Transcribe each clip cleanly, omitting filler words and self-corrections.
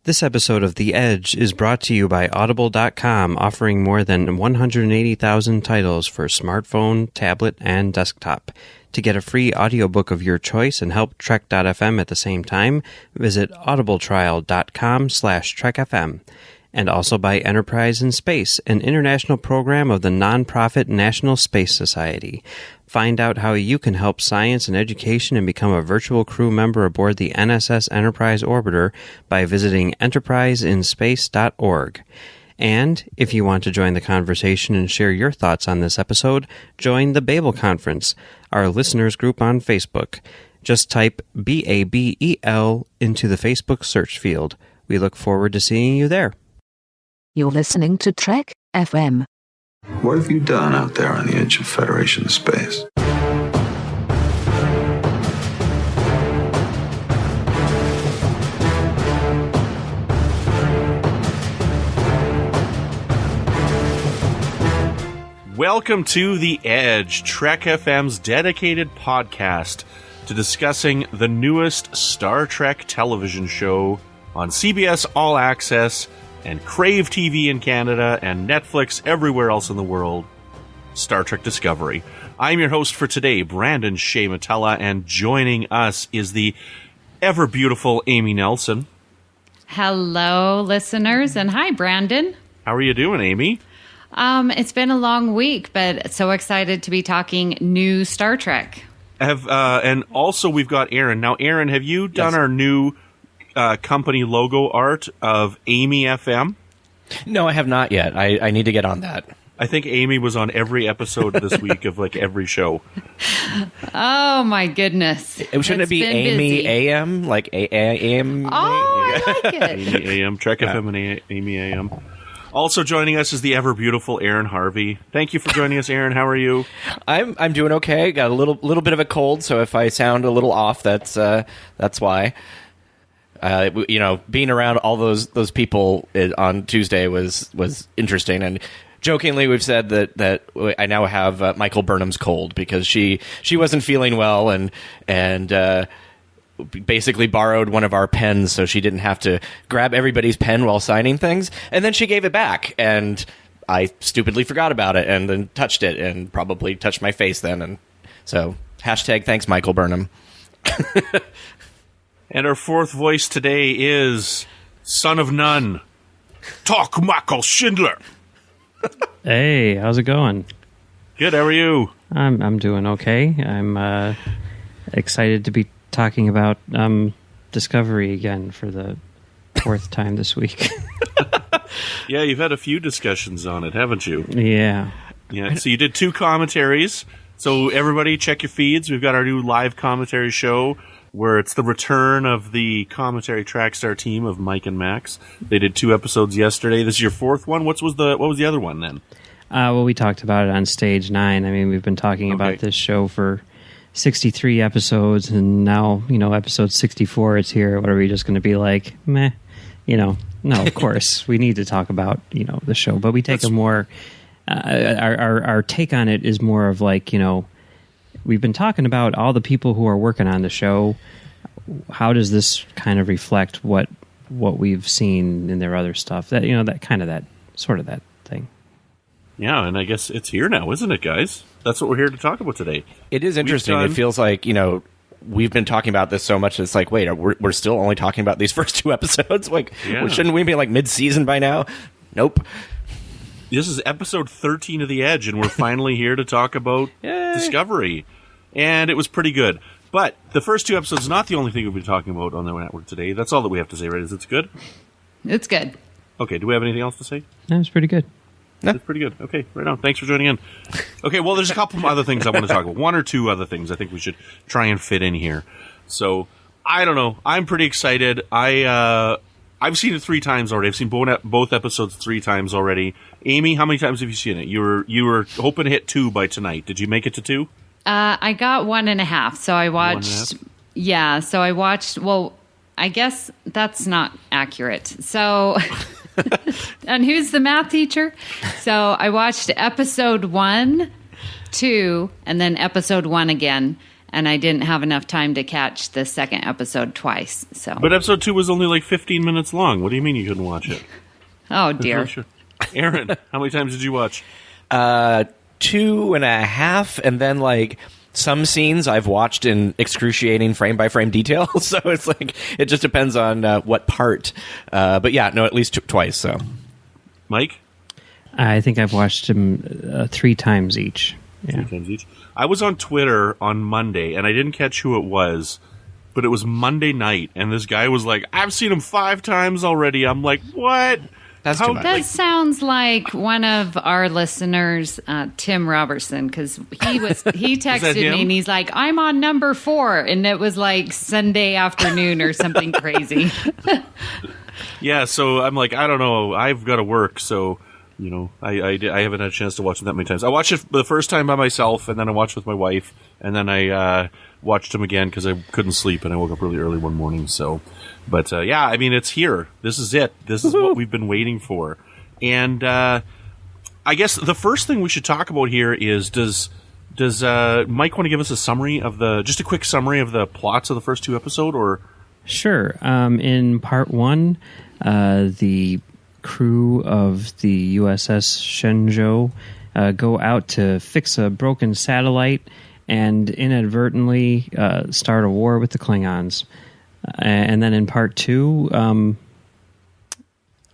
This episode of The Edge is brought to you by Audible.com, offering more than 180,000 titles for smartphone, tablet, and desktop. To get a free audiobook of your choice and help Trek.fm at the same time, visit audibletrial.com/trekfm. And also by Enterprise in Space, an international program of the nonprofit National Space Society. Find out how you can help science and education and become a virtual crew member aboard the NSS Enterprise Orbiter by visiting enterpriseinspace.org. And if you want to join the conversation and share your thoughts on this episode, join the Babel Conference, our listeners group on Facebook. Just type BABEL into the Facebook search field. We look forward to seeing you there. You're listening to Trek FM. What have you done out there on the edge of Federation space? Welcome to The Edge, Trek FM's dedicated podcast to discussing the newest Star Trek television show on CBS All Access and Crave TV in Canada, and Netflix everywhere else in the world, Star Trek Discovery. I'm your host for today, Brandon-Shea Mutala, and joining us is the ever-beautiful Amy Nelson. Hello, listeners, and hi, Brandon. How are you doing, Amy? It's been a long week, but so excited to be talking new Star Trek. And also we've got Aaron. Now, Aaron, have you done our new company logo art of Amy FM? No, I have not yet. I need to get on that. I think Amy was on every episode this week of like every show. Oh my goodness! Shouldn't it be Amy busy. AM? Like AM? Oh, I like it. Amy AM, Trek FM and Amy AM. Also joining us is the ever beautiful Aaron Harvey. Thank you for joining us, Aaron. How are you? I'm doing okay. Got a little bit of a cold, so if I sound a little off, that's why. Being around all those people on Tuesday was interesting, and jokingly we've said that I now have Michael Burnham's cold because she wasn't feeling well and basically borrowed one of our pens so she didn't have to grab everybody's pen while signing things, and then she gave it back, and I stupidly forgot about it and then touched it and probably touched my face then, and so #thanks Michael Burnham. And our fourth voice today is Son of None, Talk Michael Schindler. Hey, how's it going? Good, how are you? I'm doing okay. I'm excited to be talking about Discovery again for the fourth time this week. Yeah, you've had a few discussions on it, haven't you? Yeah. Yeah, so you did 2 commentaries. So everybody check your feeds. We've got our new live commentary show where it's the return of the commentary Trackstar team of Mike and Max. They did 2 episodes yesterday. This is your 4th one. What was the other one then? Well, we talked about it on Stage 9. I mean, we've been talking about this show for 63 episodes, and now, episode 64 is here. What are we just going to be like, meh? No, of course. We need to talk about, the show. But we take a more... our take on it is more of like, we've been talking about all the people who are working on the show. How does this kind of reflect what we've seen in their other stuff? That that thing. Yeah, and I guess it's here now, isn't it, guys? That's what we're here to talk about today. It is interesting. It feels like, we've been talking about this so much. It's like, wait, we're still only talking about these first 2 episodes? Like, shouldn't we be like mid-season by now? Nope. This is episode 13 of The Edge, and we're finally here to talk about Discovery. And it was pretty good. But the first 2 episodes is not the only thing we'll be talking about on the network today. That's all that we have to say, right? Is it's good? It's good. Okay, do we have anything else to say? That was pretty good. That's pretty good. Okay, right on. Thanks for joining in. Okay, well, there's a couple other things I want to talk about. 1 or 2 other things I think we should try and fit in here. So, I don't know. I'm pretty excited. I've seen it 3 times already. I've seen both episodes 3 times already. Amy, how many times have you seen it? You were hoping to hit 2 by tonight. Did you make it to 2? I got 1.5. So I watched. Yeah. So I watched. Well, I guess that's not accurate. So, and who's the math teacher? So I watched episode 1, 2, and then episode 1 again. and I didn't have enough time to catch the second episode twice. So, But episode 2 was only like 15 minutes long. What do you mean you couldn't watch it? oh dear. Sure. Aaron, how many times did you watch? 2.5, and then like some scenes I've watched in excruciating frame by frame detail. So it's like it just depends on what part. But yeah, no, at least twice. So, Mike, I think I've watched them 3 times each. Yeah. 3 times each. I was on Twitter on Monday, and I didn't catch who it was, but it was Monday night, and this guy was like, "I've seen him 5 times already." I'm like, "What?" that's too much. That sounds like one of our listeners, Tim Robertson, because he texted him? me and he's like, "I'm on number 4," and it was like Sunday afternoon or something crazy. Yeah, so I'm like, I don't know. I've got to work, so I haven't had a chance to watch it that many times. I watched it the first time by myself, and then I watched with my wife, and then I watched him again because I couldn't sleep, and I woke up really early one morning. So, but yeah, I mean, it's here. This is it. This is what we've been waiting for. And I guess the first thing we should talk about here is does Mike want to give us just a quick summary of the plots of the first 2 episodes, or? Sure. In part 1, the crew of the USS Shenzhou go out to fix a broken satellite and inadvertently start a war with the Klingons. And then in part 2, I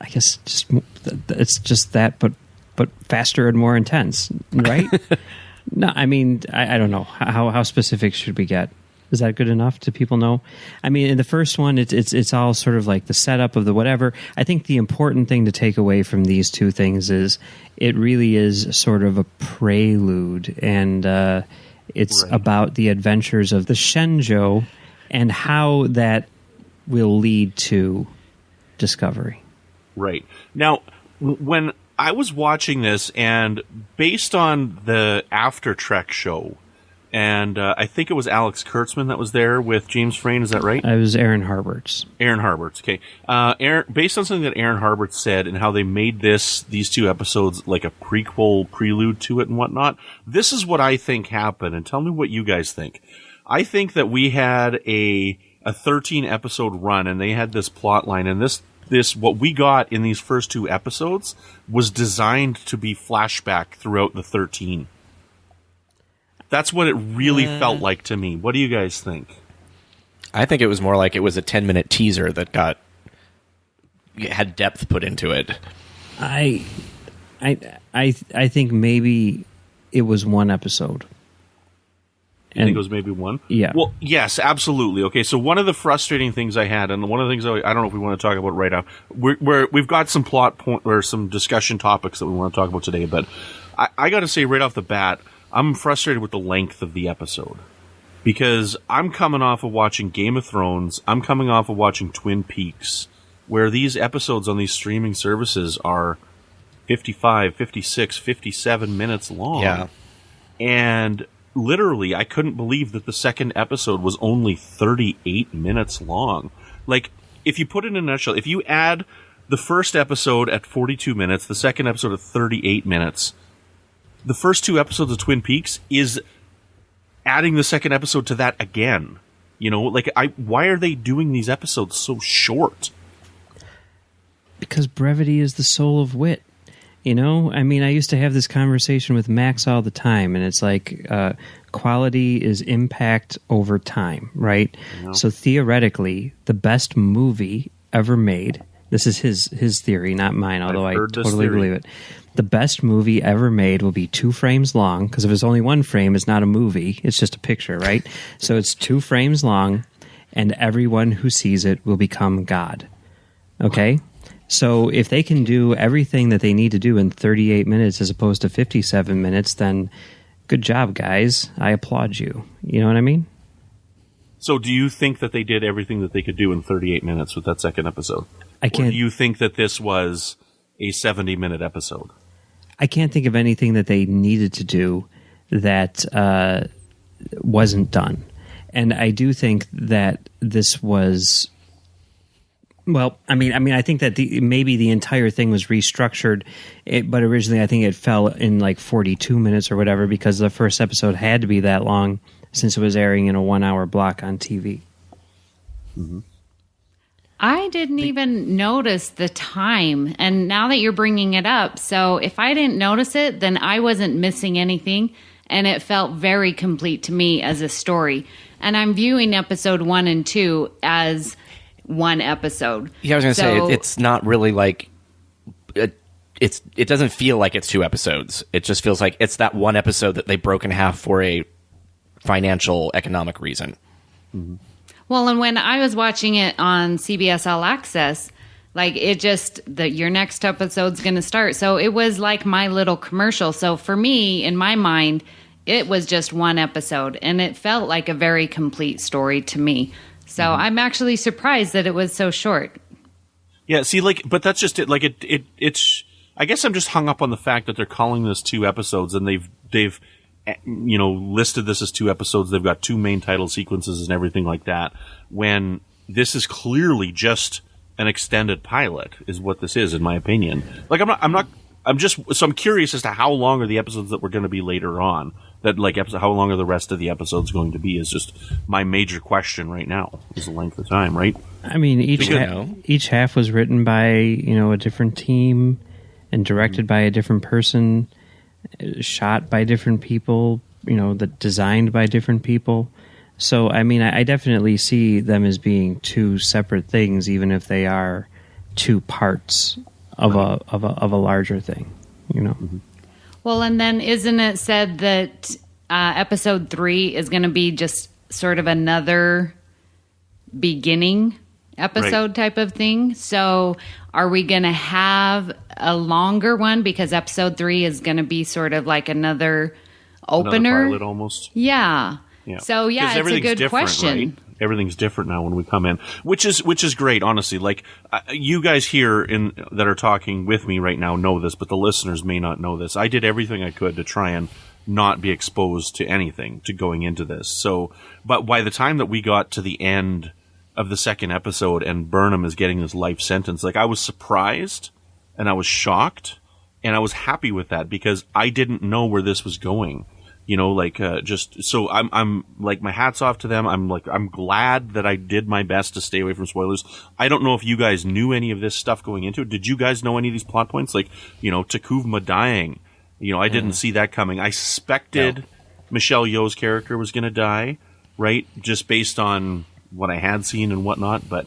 guess it's just that, but faster and more intense, right? No, I mean, I don't know. How specific should we get? Is that good enough? Do people know? I mean, in the first one, it's all sort of like the setup of the whatever. I think the important thing to take away from these 2 things is it really is sort of a prelude, and it's about the adventures of the Shenzhou and how that will lead to Discovery. Right. Now, when I was watching this, and based on the After Trek show, and I think it was Alex Kurtzman that was there with James Frain. Is that right? It was Aaron Harberts. Aaron Harberts, okay. Based on something that Aaron Harberts said and how they made these 2 episodes like a prelude to it and whatnot, this is what I think happened, and tell me what you guys think. I think that we had a 13-episode run, and they had this plot line, and this what we got in these first 2 episodes was designed to be flashback throughout the 13. That's what it really felt like to me. What do you guys think? I think it was more like it was a 10-minute teaser that had depth put into it. I think maybe it was 1 episode. You think it was maybe 1? Yeah. Well, yes, absolutely. Okay, so one of the frustrating things I had, and one of the things I don't know if we want to talk about right now, we've got some plot point or some discussion topics that we want to talk about today, but I got to say right off the bat, I'm frustrated with the length of the episode. Because I'm coming off of watching Game of Thrones, I'm coming off of watching Twin Peaks, where these episodes on these streaming services are 55, 56, 57 minutes long. Yeah. And literally, I couldn't believe that the second episode was only 38 minutes long. Like, if you put it in a nutshell, if you add the first episode at 42 minutes, the second episode at 38 minutes, the first 2 episodes of Twin Peaks is adding the second episode to that again. Why are they doing these episodes so short? Because brevity is the soul of wit. I mean, I used to have this conversation with Max all the time, and it's like quality is impact over time, right? So theoretically, the best movie ever made, this is his theory, not mine, although I totally believe it. The best movie ever made will be 2 frames long, because if it's only 1 frame, it's not a movie. It's just a picture, right? So it's 2 frames long, and everyone who sees it will become God. Okay? So if they can do everything that they need to do in 38 minutes as opposed to 57 minutes, then good job, guys. I applaud you. You know what I mean? So do you think that they did everything that they could do in 38 minutes with that second episode? I can't. Or do you think that this was a 70-minute episode? I can't think of anything that they needed to do that wasn't done. And I do think that this was... Well, I mean, I think that maybe the entire thing was restructured, but originally I think it fell in like 42 minutes or whatever because the first episode had to be that long since it was airing in a 1-hour block on TV. Mm-hmm. I didn't even notice the time. And now that you're bringing it up, so if I didn't notice it, then I wasn't missing anything. And it felt very complete to me as a story. And I'm viewing episode 1 and 2 as one episode. Yeah, I was going to say, it's not really like... It doesn't feel like it's 2 episodes. It just feels like it's that one episode that they broke in half for a financial, economic reason. Mm-hmm. Well, and when I was watching it on CBS All Access, like it just, your next episode's going to start. So it was like my little commercial. So for me, in my mind, it was just one episode. And it felt like a very complete story to me. So I'm actually surprised that it was so short. Yeah, see, like, but that's just it. Like, it's. I guess I'm just hung up on the fact that they're calling this 2 episodes, and they've listed this as 2 episodes. They've got 2 main title sequences and everything like that. When this is clearly just an extended pilot, is what this is, in my opinion. Like, I'm curious as to how long are the episodes that we're going to be later on. That, like, how long are the rest of the episodes going to be is just my major question right now, is the length of time, right? I mean, each half was written by, a different team and directed by a different person, shot by different people, designed by different people. So, I mean, I definitely see them as being 2 separate things, even if they are 2 parts of a larger thing, Mm-hmm. Well, and then isn't it said that episode 3 is going to be just sort of another beginning episode type of thing? So are we going to have a longer one? Because episode 3 is going to be sort of like another opener. Another pilot almost. Yeah. So, yeah, it's a good question. Right? Everything's different now when we come in, which is great, honestly. Like, you guys here that are talking with me right now know this, but the listeners may not know this. I did everything I could to try and not be exposed to anything to going into this. So, but by the time that we got to the end of the 2nd episode and Burnham is getting this life sentence, like, I was surprised and I was shocked and I was happy with that because I didn't know where this was going. So I'm like, my hat's off to them. I'm glad that I did my best to stay away from spoilers. I don't know if you guys knew any of this stuff going into it. Did you guys know any of these plot points? Like, Takuvma dying. I didn't see that coming. I suspected Michelle Yeoh's character was going to die, right? Just based on what I had seen and whatnot. But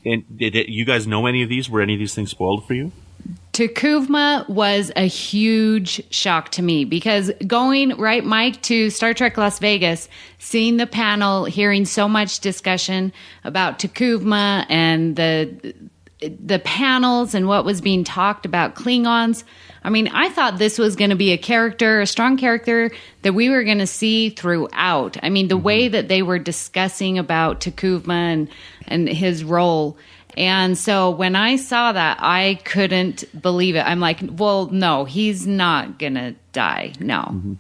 did you guys know any of these? Were any of these things spoiled for you? Takuvma was a huge shock to me because going, right, Mike, to Star Trek Las Vegas, seeing the panel, hearing so much discussion about Takuvma and the panels and what was being talked about Klingons. I mean, I thought this was going to be a strong character that we were going to see throughout. I mean, the way that they were discussing about Takuvma and his role. And so when I saw that, I couldn't believe it. I'm like, well, no, he's not going to die. No. Mm-hmm.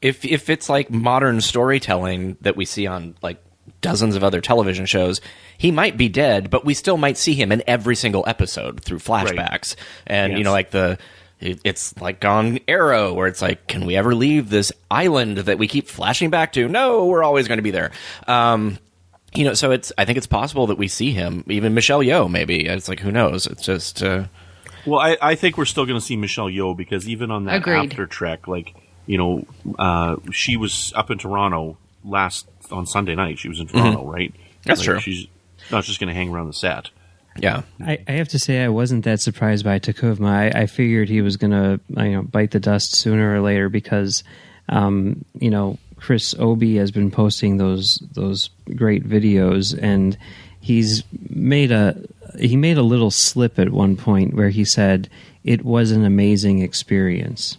If it's like modern storytelling that we see on like dozens of other television shows, he might be dead, but we still might see him in every single episode through flashbacks. Right. And, it's like on Arrow, where it's like, can we ever leave this island that we keep flashing back to? No, we're always going to be there. So I think it's possible that we see him, even Michelle Yeoh, maybe. It's like, who knows? It's just... Well, I think we're still going to see Michelle Yeoh because even on that after trek, like, she was up in Toronto on Sunday night. She was in Toronto, right? That's true. She's not just going to hang around the set. Yeah. I have to say I wasn't that surprised by Takuvma. I figured he was going to bite the dust sooner or later because, Chris Obi has been posting those great videos, and he made a little slip at one point where he said it was an amazing experience,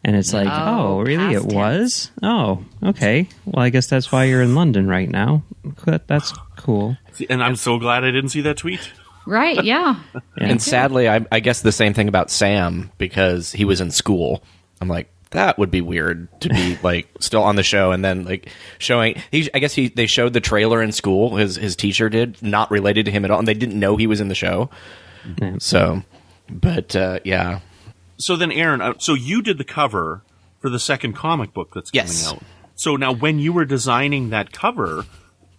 and it's like, oh really, it was? Oh, okay. Well, I guess that's why you're in London right now. That's cool. And I'm so glad I didn't see that tweet. Right? Yeah. And sadly, I guess the same thing about Sam because he was in school. I'm like, that would be weird to be like still on the show and then like showing. They showed the trailer in school. His teacher did, not related to him at all, and they didn't know he was in the show. Mm-hmm. So, but yeah. So then, Aaron, so you did the cover for the second comic book that's coming out. So now when you were designing that cover,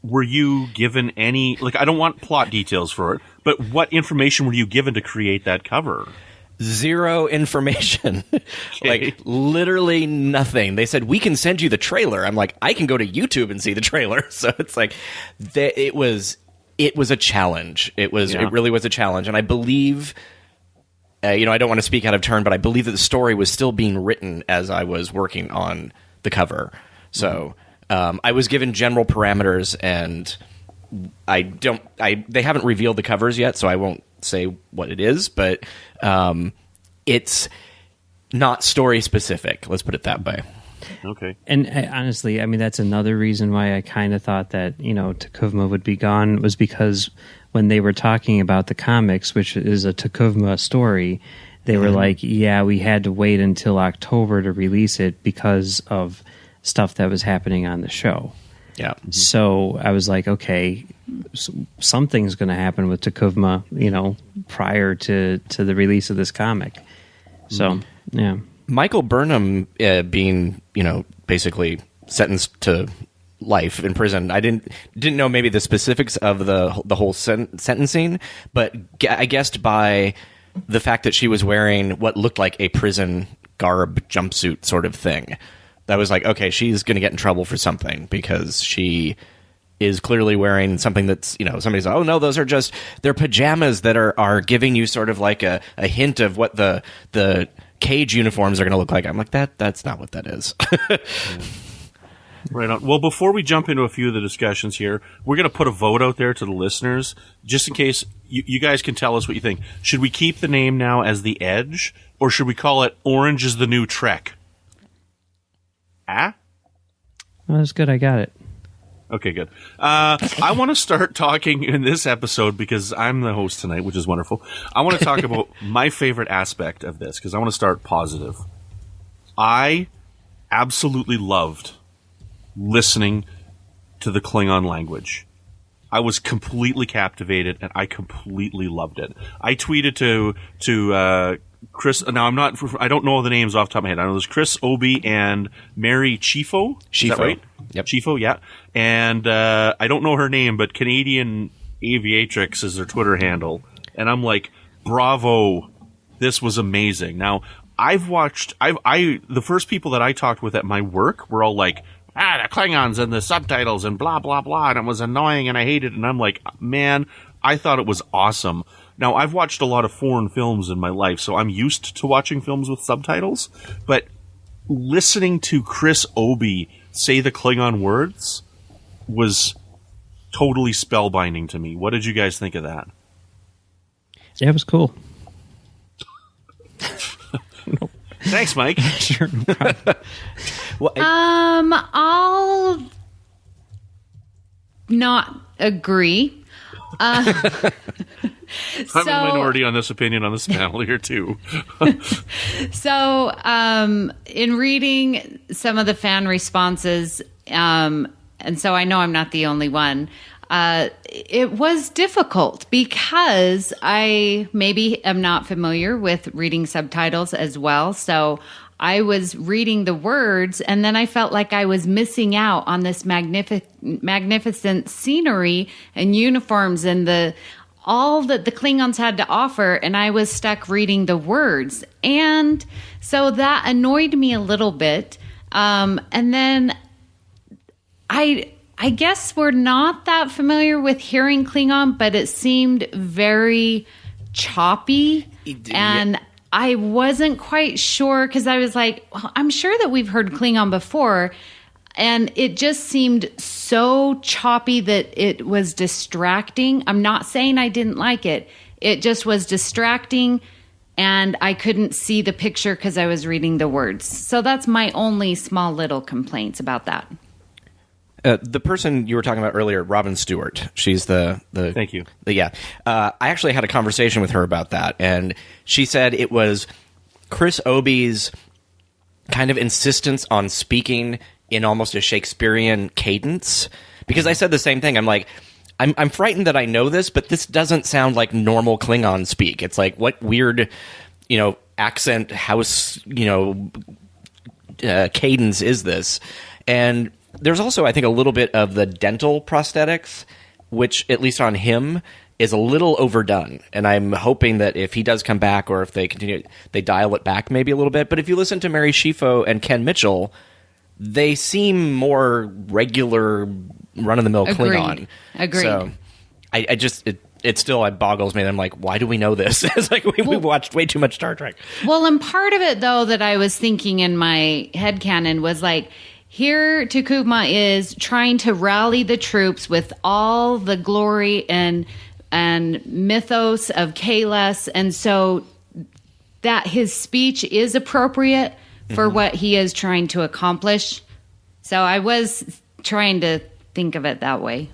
were you given any, like, I don't want plot details for it, but what information were you given to create that cover? Zero information. Like, literally nothing. They said, we can send you the trailer. I'm like, I can go to YouTube and see the trailer. So it's like, it was a challenge. It really was a challenge. And I believe, I don't want to speak out of turn, but I believe that the story was still being written as I was working on the cover. So I was given general parameters, and they haven't revealed the covers yet, so I won't say what it is, but it's not story specific. Let's put it that way. Okay. And honestly, I mean, that's another reason why I kind of thought that, Takuvma would be gone, was because when they were talking about the comics, which is a Takuvma story, they were like, yeah, we had to wait until October to release it because of stuff that was happening on the show. Yeah. So I was like, okay, something's going to happen with Takuvma, prior to the release of this comic. So, yeah. Michael Burnham being, basically sentenced to life in prison. I didn't know maybe the specifics of the whole sentencing, but I guessed by the fact that she was wearing what looked like a prison garb jumpsuit sort of thing. That was like, okay, she's going to get in trouble for something, because she is clearly wearing something that's, somebody's like, oh no, those are just their pajamas that are giving you sort of like a hint of what the cage uniforms are going to look like. I'm like, that's not what that is. Right on. Well, before we jump into a few of the discussions here, we're going to put a vote out there to the listeners, just in case you guys can tell us what you think. Should we keep the name now as The Edge, or should we call it Orange is the New Trek? Well, that's good. I got it. Okay, good. I want to start talking in this episode, because I'm the host tonight, which is wonderful. I want to talk about my favorite aspect of this, because I want to start positive. I absolutely loved listening to the Klingon language. I was completely captivated, and I completely loved it. I tweeted to Chris. Now I don't know the names off the top of my head. I know there's Chris Obi and Mary Chifo. Is that right? Yep. Chifo, yeah. And I don't know her name, but Canadian Aviatrix is their Twitter handle. And I'm like, bravo, this was amazing. Now, the first people that I talked with at my work were all like, the Klingons and the subtitles and blah, blah, blah, and it was annoying and I hated it. And I'm like, man, I thought it was awesome. Now, I've watched a lot of foreign films in my life, so I'm used to watching films with subtitles, but listening to Chris Obi say the Klingon words was totally spellbinding to me. What did you guys think of that? Yeah, it was cool. Thanks, Mike. Sure. Well, I'll not agree. I'm a minority on this opinion on this panel here, too. So, in reading some of the fan responses, and so I know I'm not the only one, it was difficult because I maybe am not familiar with reading subtitles as well. So I was reading the words, and then I felt like I was missing out on this magnificent scenery and uniforms and all that the Klingons had to offer, and I was stuck reading the words. And so that annoyed me a little bit. And then I guess we're not that familiar with hearing Klingon, but it seemed very choppy. And I wasn't quite sure, because I was like, well, I'm sure that we've heard Klingon before. And it just seemed so choppy that it was distracting. I'm not saying I didn't like it. It just was distracting, and I couldn't see the picture because I was reading the words. So that's my only small little complaints about that. The person you were talking about earlier, Robin Stewart, she's the Thank you. I actually had a conversation with her about that, and she said it was Chris Obi's kind of insistence on speaking in almost a Shakespearean cadence, because I said the same thing. I'm like, I'm frightened that I know this, but this doesn't sound like normal Klingon speak. It's like, what weird, accent house, cadence is this? And There's also, I think, a little bit of the dental prosthetics, which, at least on him, is a little overdone. And I'm hoping that if he does come back, or if they continue, they dial it back maybe a little bit. But if you listen to Mary Shifo and Ken Mitchell, they seem more regular, run-of-the-mill Klingon. Agreed. So I just... It still boggles me. I'm like, why do we know this? It's like we watched way too much Star Trek. Well, and part of it, though, that I was thinking in my headcanon was like, here Takuma is trying to rally the troops with all the glory and mythos of Kahless, and so that his speech is appropriate for what he is trying to accomplish. So I was trying to think of it that way.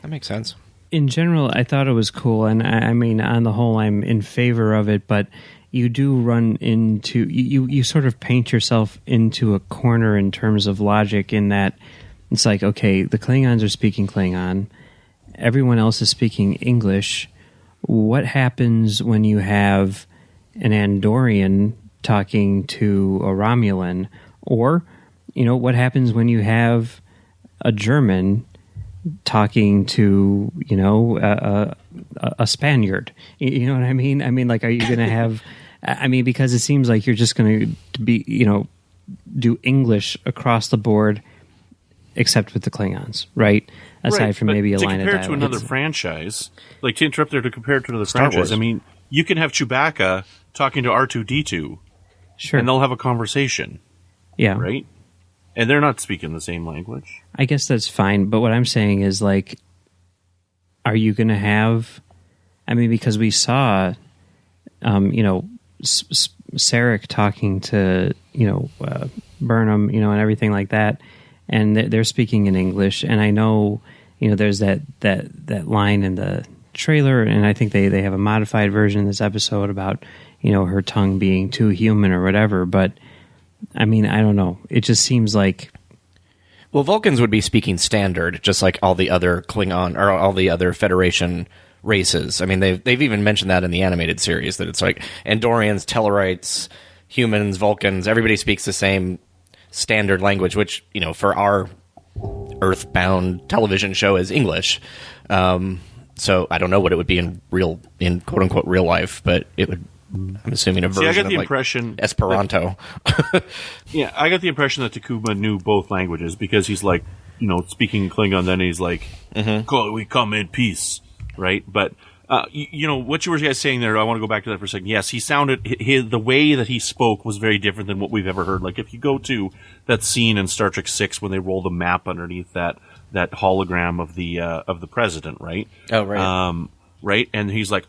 That makes sense. In general, I thought it was cool, and I mean, on the whole, I'm in favor of it, but you do run into... You sort of paint yourself into a corner in terms of logic, in that it's like, okay, the Klingons are speaking Klingon, everyone else is speaking English. What happens when you have an Andorian talking to a Romulan? Or, what happens when you have a German talking to a Spaniard? You know what I mean? I mean, like, are you going to have... I mean, because it seems like you're just going to be, do English across the board, except with the Klingons, right? Aside from maybe a line of dialogue. To compare to another franchise, like, to interrupt there, to compare to another franchise, Wars. I mean, you can have Chewbacca talking to R2-D2, sure, and they'll have a conversation, yeah, right? And they're not speaking the same language. I guess that's fine, but what I'm saying is, like, are you going to have... I mean, because we saw, Sarek talking to, Burnham, and everything like that, and they're speaking in English, and I know, there's that line in the trailer, and I think they have a modified version in this episode about, her tongue being too human or whatever, but... I mean, I don't know. It just seems like... Well, Vulcans would be speaking standard, just like all the other Klingon, or all the other Federation races. I mean, they've even mentioned that in the animated series, that it's like Andorians, Tellarites, humans, Vulcans, everybody speaks the same standard language, which, for our Earthbound television show is English. So I don't know what it would be in quote-unquote real life, but it would... I'm assuming a version of impression Esperanto. Yeah, I got the impression that Takuma knew both languages, because he's like, speaking Klingon, then he's like, we come in peace, right? But, what you were guys saying there, I want to go back to that for a second. Yes, he sounded, the way that he spoke was very different than what we've ever heard. Like, if you go to that scene in Star Trek 6 when they roll the map underneath that hologram of the president, right? Oh, right. Right? And he's like...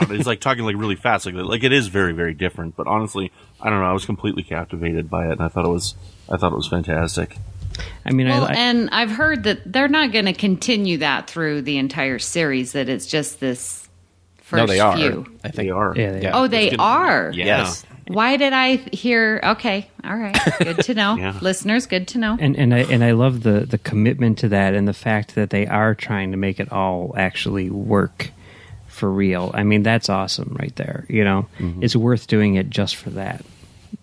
He's like talking like really fast, like it is very, very different. But honestly, I don't know. I was completely captivated by it, and I thought it was fantastic. I mean, and I've heard that they're not going to continue that through the entire series. That it's just this first no, they are. few. I think they are. Yeah, they are. Oh, they are. Yeah. Yes. Why did I hear? Okay, all right, good to know, Yeah. Listeners. Good to know. And I love the commitment to that, and the fact that they are trying to make it all actually work for real. I mean, that's awesome right there. It's worth doing it just for that,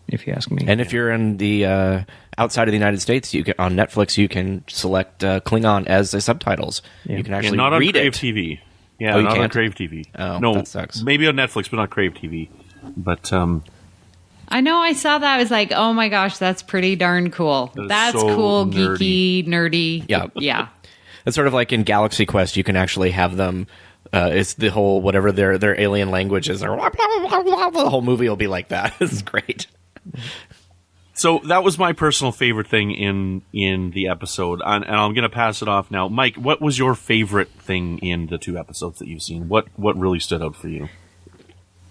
if you ask me. And if you're in the outside of the United States, you can, on Netflix, you can select Klingon as the subtitles. Yeah. You can actually not on read Crave it. TV. Yeah, Oh, you not on can't? Crave TV. Oh, no, that sucks. Maybe on Netflix, but not Crave TV. But I know I saw that. I was like, oh my gosh, that's pretty darn cool. That's so cool, nerdy. geeky, nerdy. Yeah. Yeah. It's sort of like in Galaxy Quest, you can actually have them. It's the whole whatever their alien language is, or the whole movie will be like that. It's great. So that was my personal favorite thing in the episode, and I'm going to pass it off now. Mike, what was your favorite thing in the 2 episodes that you've seen? What really stood out for you?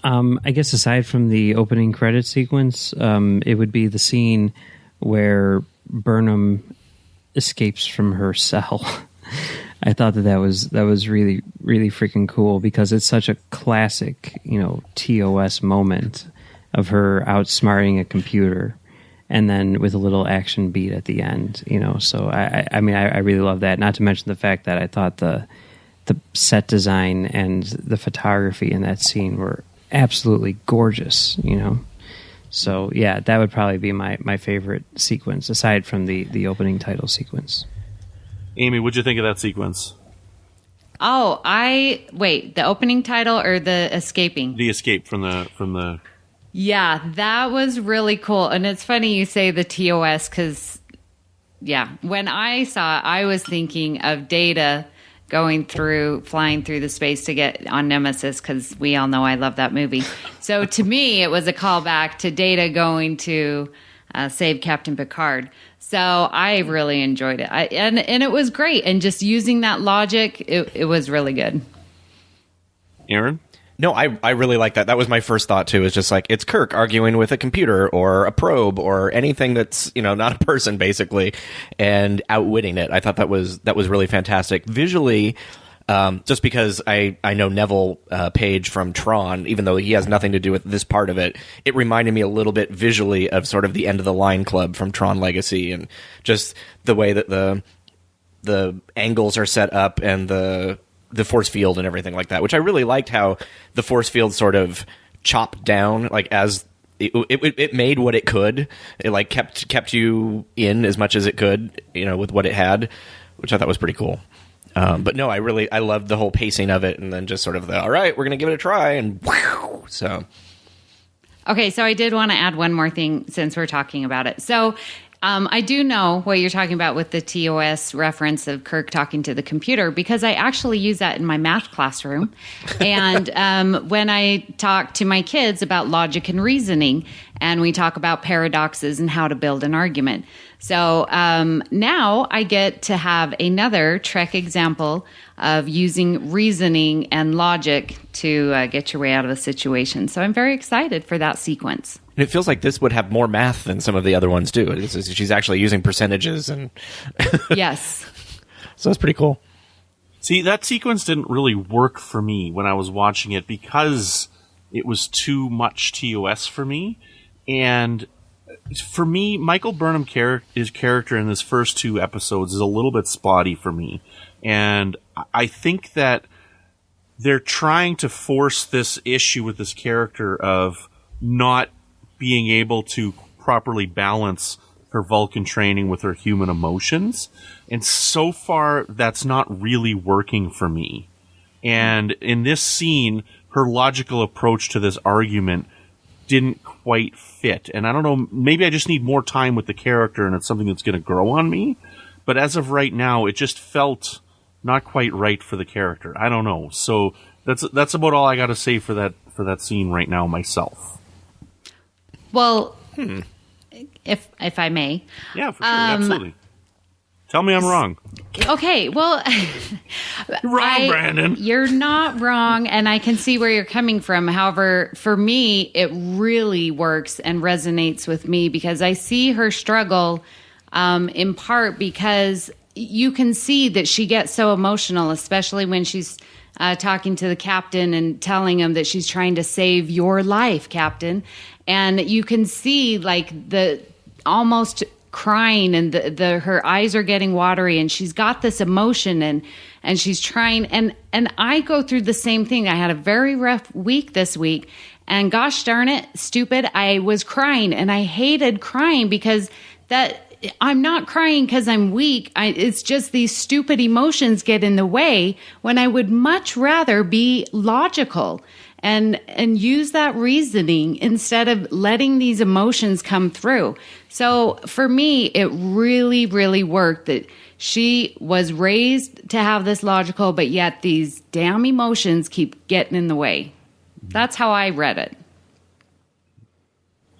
I guess aside from the opening credit sequence, it would be the scene where Burnham escapes from her cell. I thought that was really, really freaking cool, because it's such a classic, TOS moment of her outsmarting a computer, and then with a little action beat at the end, So I mean, I really love that. Not to mention the fact that I thought the set design and the photography in that scene were absolutely gorgeous, So yeah, that would probably be my favorite sequence, aside from the opening title sequence. Amy, what'd you think of that sequence? Oh, the opening title or the escaping? The escape from the. Yeah, that was really cool. And it's funny you say the TOS because, yeah, when I saw it, I was thinking of Data flying through the space to get on Nemesis, because we all know I love that movie. So to me, it was a callback to Data going to save Captain Picard. So I really enjoyed it. And it was great. And just using that logic, it was really good. Aaron? No, I really like that. That was my first thought, too. It's just like, it's Kirk arguing with a computer or a probe or anything that's, not a person, basically, and outwitting it. I thought that was really fantastic. Visually, just because I know Neville Page from Tron, even though he has nothing to do with this part of it, it reminded me a little bit visually of sort of the End of the Line Club from Tron Legacy, and just the way that the angles are set up and the force field and everything like that, which I really liked, how the force field sort of chopped down, like as it made what it could. It like kept you in as much as it could, with what it had, which I thought was pretty cool. But no, I loved the whole pacing of it, and then just sort of all right, we're gonna give it a try, and wow, so. Okay, so I did want to add one more thing since we're talking about it. So I do know what you're talking about with the TOS reference of Kirk talking to the computer, because I actually use that in my math classroom. And when I talk to my kids about logic and reasoning, and we talk about paradoxes and how to build an argument. So now I get to have another Trek example of using reasoning and logic to get your way out of a situation. So I'm very excited for that sequence. And it feels like this would have more math than some of the other ones do. She's actually using percentages and yes. So it's pretty cool. See, that sequence didn't really work for me when I was watching it, because it was too much TOS for me. And for me, Michael Burnham his character in his first two episodes is a little bit spotty for me. And I think that they're trying to force this issue with this character of not being able to properly balance her Vulcan training with her human emotions. And so far, that's not really working for me. And in this scene, her logical approach to this argument didn't quite fit. And I don't know, maybe I just need more time with the character and it's something that's going to grow on me. But as of right now, it just felt not quite right for the character. I don't know. So that's about all I got to say for that scene right now myself. Well, if I may. Yeah, for sure. Absolutely. Tell me I'm wrong. Okay, well... You're wrong, Brandon. You're not wrong, and I can see where you're coming from. However, for me, it really works and resonates with me, because I see her struggle in part because you can see that she gets so emotional, especially when she's talking to the captain and telling him that she's trying to save your life, Captain. And you can see like the almost crying, and her eyes are getting watery, and she's got this emotion, and she's trying. And I go through the same thing. I had a very rough week this week, and gosh darn it, stupid, I was crying, and I hated crying because I'm not crying because I'm weak. It's just these stupid emotions get in the way when I would much rather be logical and use that reasoning instead of letting these emotions come through. So for me, it really, really worked that she was raised to have this logical, but yet these damn emotions keep getting in the way. That's how I read it.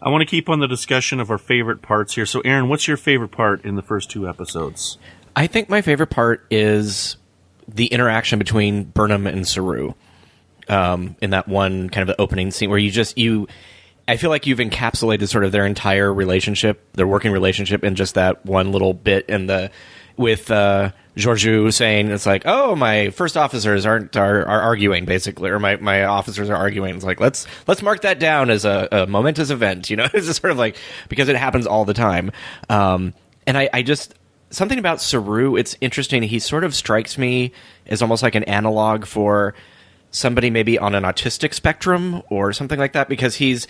I want to keep on the discussion of our favorite parts here. So, Aaron, what's your favorite part in the first two episodes? I think my favorite part is the interaction between Burnham and Saru. In that one kind of the opening scene where I feel like you've encapsulated sort of their entire relationship, their working relationship, in just that one little bit with Georgiou saying, it's like, oh, my first officers are arguing, basically, or my officers are arguing. It's like, let's mark that down as a momentous event, It's just sort of like, because it happens all the time. And I just, something about Saru, it's interesting. He sort of strikes me as almost like an analog for somebody maybe on an autistic spectrum or something like that, because he's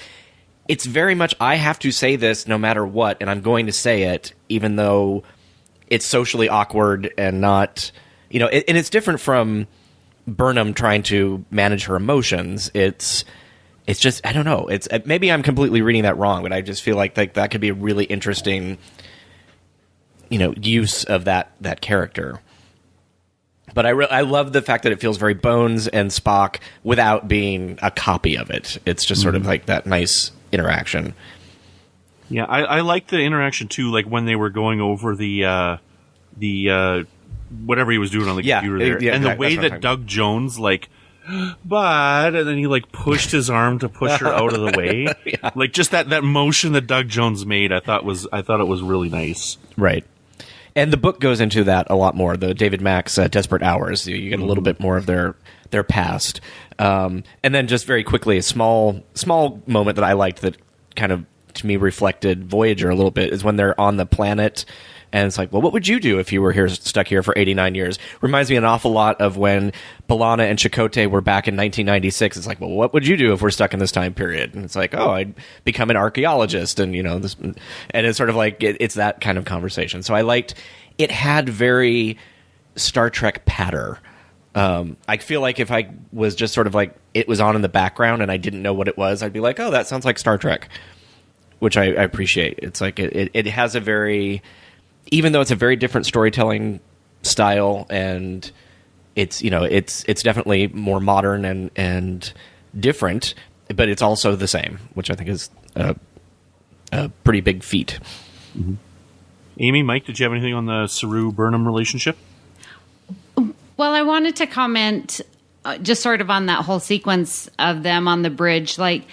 it's very much, I have to say this no matter what, and I'm going to say it, even though it's socially awkward and not, and it's different from Burnham trying to manage her emotions. It's just, I don't know. It's maybe I'm completely reading that wrong, but I just feel like that could be a really interesting, use of that character. But I love the fact that it feels very Bones and Spock without being a copy of it. It's just sort of like that nice interaction. Yeah, I like the interaction too, like when they were going over the whatever he was doing on the computer there. Yeah, and the way that Doug Jones, like, but, and then he like pushed his arm to push her out of the way. Yeah. Like just that motion that Doug Jones made, I thought it was really nice. Right. And the book goes into that a lot more. The David Mack's Desperate Hours, you get a little bit more of their past. And then just very quickly, a small moment that I liked that kind of, to me, reflected Voyager a little bit is when they're on the planet. And it's like, well, what would you do if you were stuck here for 89 years? Reminds me an awful lot of when B'Elanna and Chakotay were back in 1996. It's like, well, what would you do if we're stuck in this time period? And it's like, oh, I'd become an archaeologist. And, this, and it's sort of like, it's that kind of conversation. So I liked, it had very Star Trek patter. I feel like if I was just sort of like, it was on in the background and I didn't know what it was, I'd be like, oh, that sounds like Star Trek, which I appreciate. It's like, it has a very, even though it's a very different storytelling style, and it's it's definitely more modern and different, but it's also the same, which I think is a pretty big feat. Mm-hmm. Amy, Mike, did you have anything on the Saru Burnham relationship? Well, I wanted to comment just sort of on that whole sequence of them on the bridge, like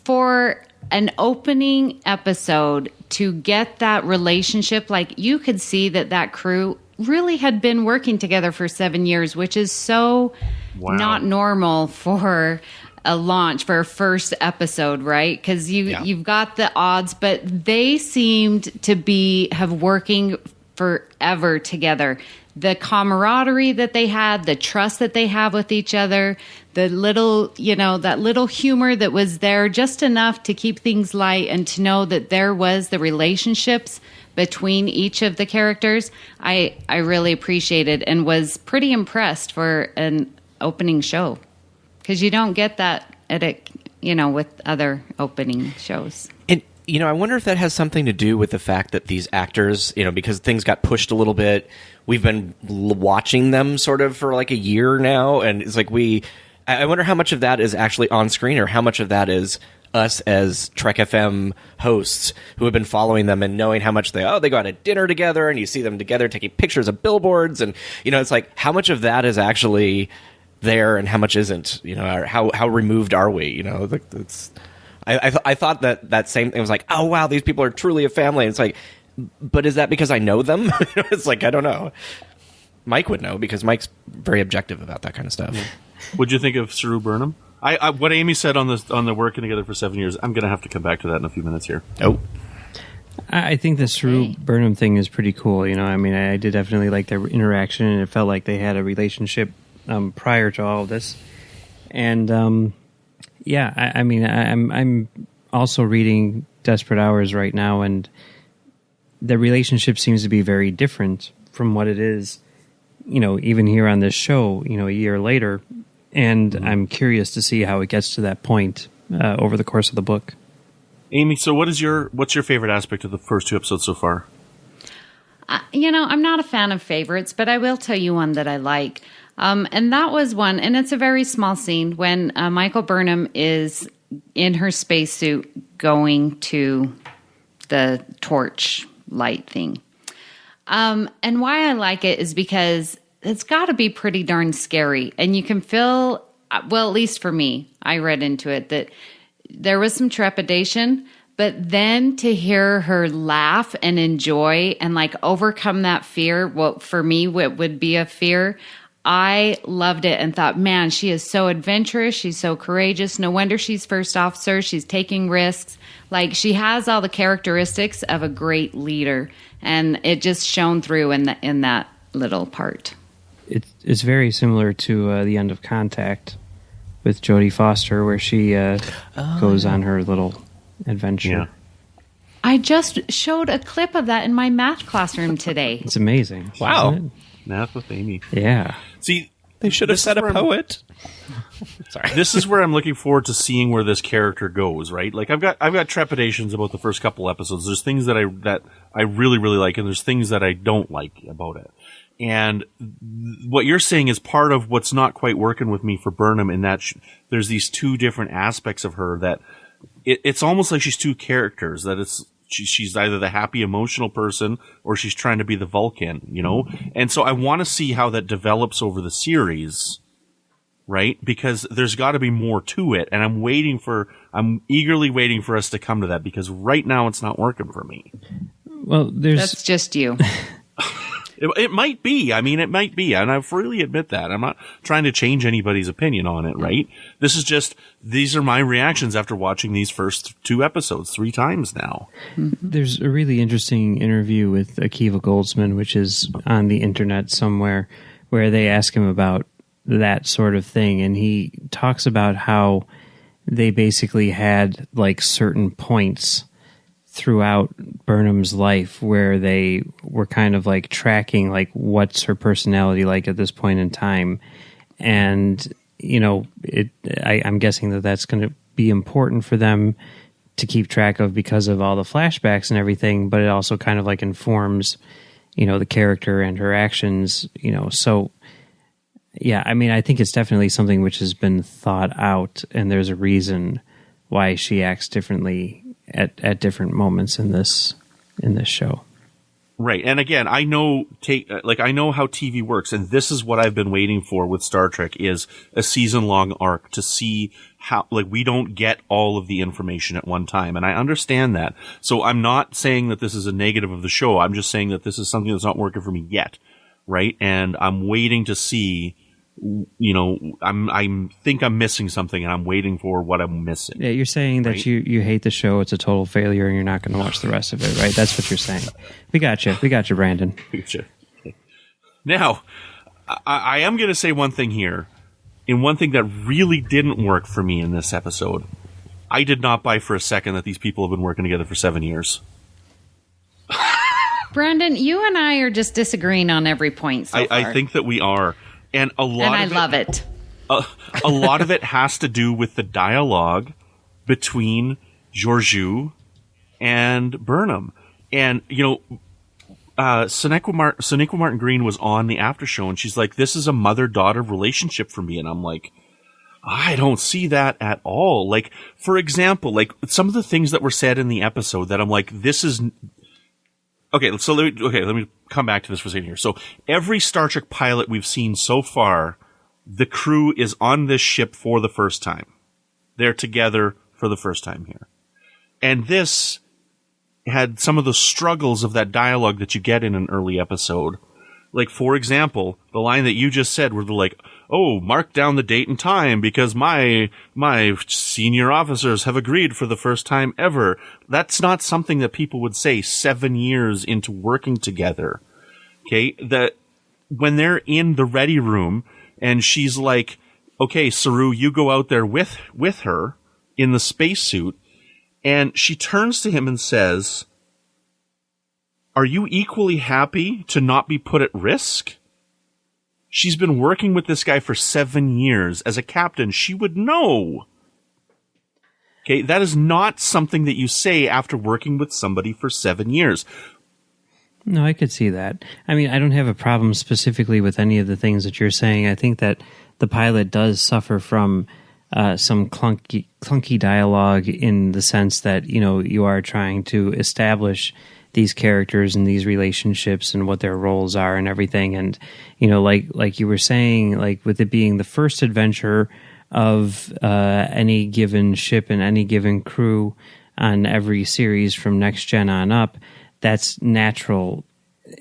for an opening episode to get that relationship, like you could see that crew really had been working together for 7 years, which is so not normal for a launch, for a first episode, right? Because you've got the odds, but they seemed to have working forever together. The camaraderie that they had, the trust that they have with each other, the little, that little humor that was there, just enough to keep things light and to know that there was the relationships between each of the characters. I really appreciated and was pretty impressed for an opening show, because you don't get that with other opening shows. And I wonder if that has something to do with the fact that these actors, because things got pushed a little bit. We've been watching them sort of for like a year now, and it's like I wonder how much of that is actually on screen, or how much of that is us as Trek FM hosts who have been following them and knowing how much they go out to dinner together, and you see them together taking pictures of billboards, and it's like how much of that is actually there and how much isn't, or how removed are we? I thought that same thing was like, oh wow, these people are truly a family. And it's like, but is that because I know them? It's like, I don't know. Mike would know, because Mike's very objective about that kind of stuff. Yeah. What'd you think of Saru Burnham? What Amy said on the working together for 7 years, I'm going to have to come back to that in a few minutes here. Oh. I think the Saru Burnham thing is pretty cool. I did definitely like their interaction, and it felt like they had a relationship prior to all of this. And I'm also reading Desperate Hours right now, and the relationship seems to be very different from what it is, even here on this show, a year later. And I'm curious to see how it gets to that point over the course of the book. Amy, so what's your favorite aspect of the first 2 episodes so far? I'm not a fan of favorites, but I will tell you one that I like. And that was one, and it's a very small scene when Michael Burnham is in her spacesuit going to the torch light thing. And why I like it is because it's got to be pretty darn scary. And you can feel, well, at least for me, I read into it that there was some trepidation, but then to hear her laugh and enjoy and like overcome that fear, what for me what would be a fear, I loved it and thought, man, she is so adventurous. She's so courageous. No wonder she's first officer. She's taking risks. Like, she has all the characteristics of a great leader, and it just shone through in that little part. It's very similar to the end of Contact with Jodie Foster, where she goes on her little adventure. Yeah. I just showed a clip of that in my math classroom today. It's amazing. Wow. Isn't Math with Amy. it? Yeah. See, They should have this said is a where I'm- poet. Sorry. This is where I'm looking forward to seeing where this character goes, right? Like I've got trepidations about the first couple episodes. There's things that I really, really like, and there's things that I don't like about it. And what you're saying is part of what's not quite working with me for Burnham in that there's these two different aspects of her that it's almost like she's two characters, that she's either the happy emotional person or she's trying to be the Vulcan, you know? And so I want to see how that develops over the series, right? Because there's got to be more to it, and I'm eagerly waiting for us to come to that, because right now it's not working for me. Well, That's just you. It might be. I mean, it might be. And I freely admit that. I'm not trying to change anybody's opinion on it, right? These are my reactions after watching these first 2 episodes 3 times now. There's a really interesting interview with Akiva Goldsman, which is on the internet somewhere, where they ask him about that sort of thing. And he talks about how they basically had like certain points throughout Burnham's life where they were kind of like tracking like what's her personality like at this point in time. And, you know, I'm guessing that that's going to be important for them to keep track of because of all the flashbacks and everything, but it also kind of like informs, you know, the character and her actions, you know. So yeah, I mean, I think it's definitely something which has been thought out, and there's a reason why she acts differently at different moments in this show. Right. And again, I know how TV works, and this is what I've been waiting for with Star Trek, is a season-long arc to see how, like, we don't get all of the information at one time. And I understand that. So I'm not saying that this is a negative of the show. I'm just saying that this is something that's not working for me yet. Right. And I'm waiting to see, you know, I think I'm missing something, and I'm waiting for what I'm missing. Yeah, you're saying that right? you hate the show, it's a total failure, and you're not going to watch the rest of it, right? That's what you're saying. We got you, Brandon. Now, I am going to say one thing here, and one thing that really didn't work for me in this episode. I did not buy for a second that these people have been working together for 7 years. Brandon, you and I are just disagreeing on every point so far. I think that we are. And a lot and I love it. A lot of it has to do with the dialogue between Georgiou and Burnham. And, you know, Sonequa Martin Green was on the after show, and she's like, this is a mother-daughter relationship for me. And I'm like, I don't see that at all. Like, for example, like some of the things that were said in the episode that I'm like, this is... Okay, so let me come back to this for a second here. So every Star Trek pilot we've seen so far, the crew is on this ship for the first time. They're together for the first time here. And this had some of the struggles of that dialogue that you get in an early episode. Like, for example, the line that you just said where they're like, oh, mark down the date and time because my senior officers have agreed for the first time ever. That's not something that people would say 7 years into working together. Okay? That when they're in the ready room and she's like, okay, Saru, you go out there with her in the spacesuit, and she turns to him and says, are you equally happy to not be put at risk? She's been working with this guy for 7 years. As a captain, she would know. Okay, that is not something that you say after working with somebody for 7 years. No, I could see that. I mean, I don't have a problem specifically with any of the things that you're saying. I think that the pilot does suffer from some clunky dialogue in the sense that, you know, you are trying to establish these characters and these relationships and what their roles are and everything. And, you know, like you were saying, like with it being the first adventure of any given ship and any given crew on every series from Next Gen on up, that's natural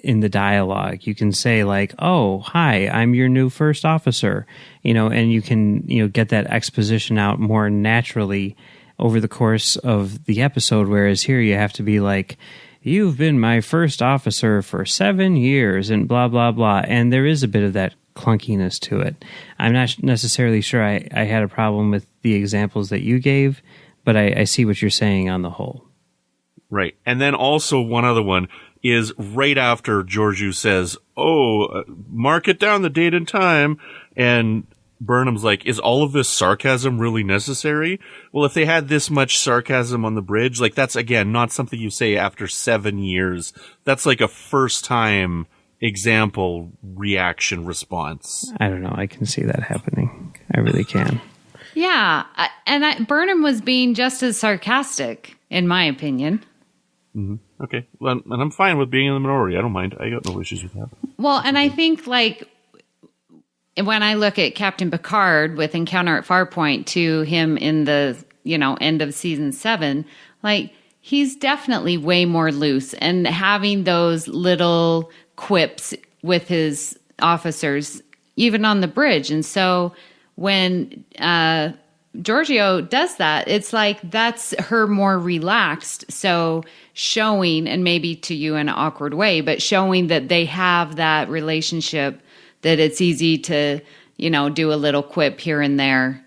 in the dialogue. You can say like, oh, hi, I'm your new first officer, you know, and you can, you know, get that exposition out more naturally over the course of the episode. Whereas here you have to be like, you've been my first officer for 7 years and blah, blah, blah. And there is a bit of that clunkiness to it. I'm not necessarily sure I had a problem with the examples that you gave, but I see what you're saying on the whole. Right. And then also one other one is right after Georgiou says, mark it down, the date and time. And Burnham's like, is all of this sarcasm really necessary? Well, if they had this much sarcasm on the bridge, like that's, again, not something you say after 7 years. That's like a first time example reaction response. I don't know. I can see that happening. I really can. Yeah. Burnham was being just as sarcastic, in my opinion. Mm-hmm. Okay. Well, and I'm fine with being in the minority. I don't mind. I got no issues with that. Well, and I think, like, when I look at Captain Picard with Encounter at Farpoint to him in the, end of season 7, like, he's definitely way more loose and having those little quips with his officers, even on the bridge. And so when Georgiou does that, it's like that's her more relaxed. So showing, and maybe to you in an awkward way, but showing that they have that relationship, that it's easy to, do a little quip here and there.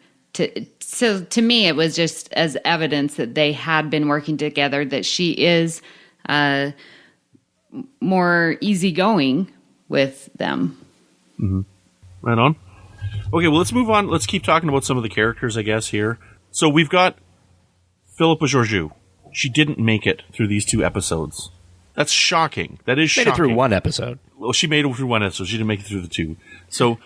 So to me, it was just as evidence that they had been working together, that she is more easygoing with them. Mm-hmm. Right on. Okay, well, let's move on. Let's keep talking about some of the characters, I guess, here. So we've got Philippa Georgiou. She didn't make it through these 2 episodes. That's shocking. That is shocking. Made it through 1 episode. Well, she made it through 1 episode. She didn't make it through the 2. So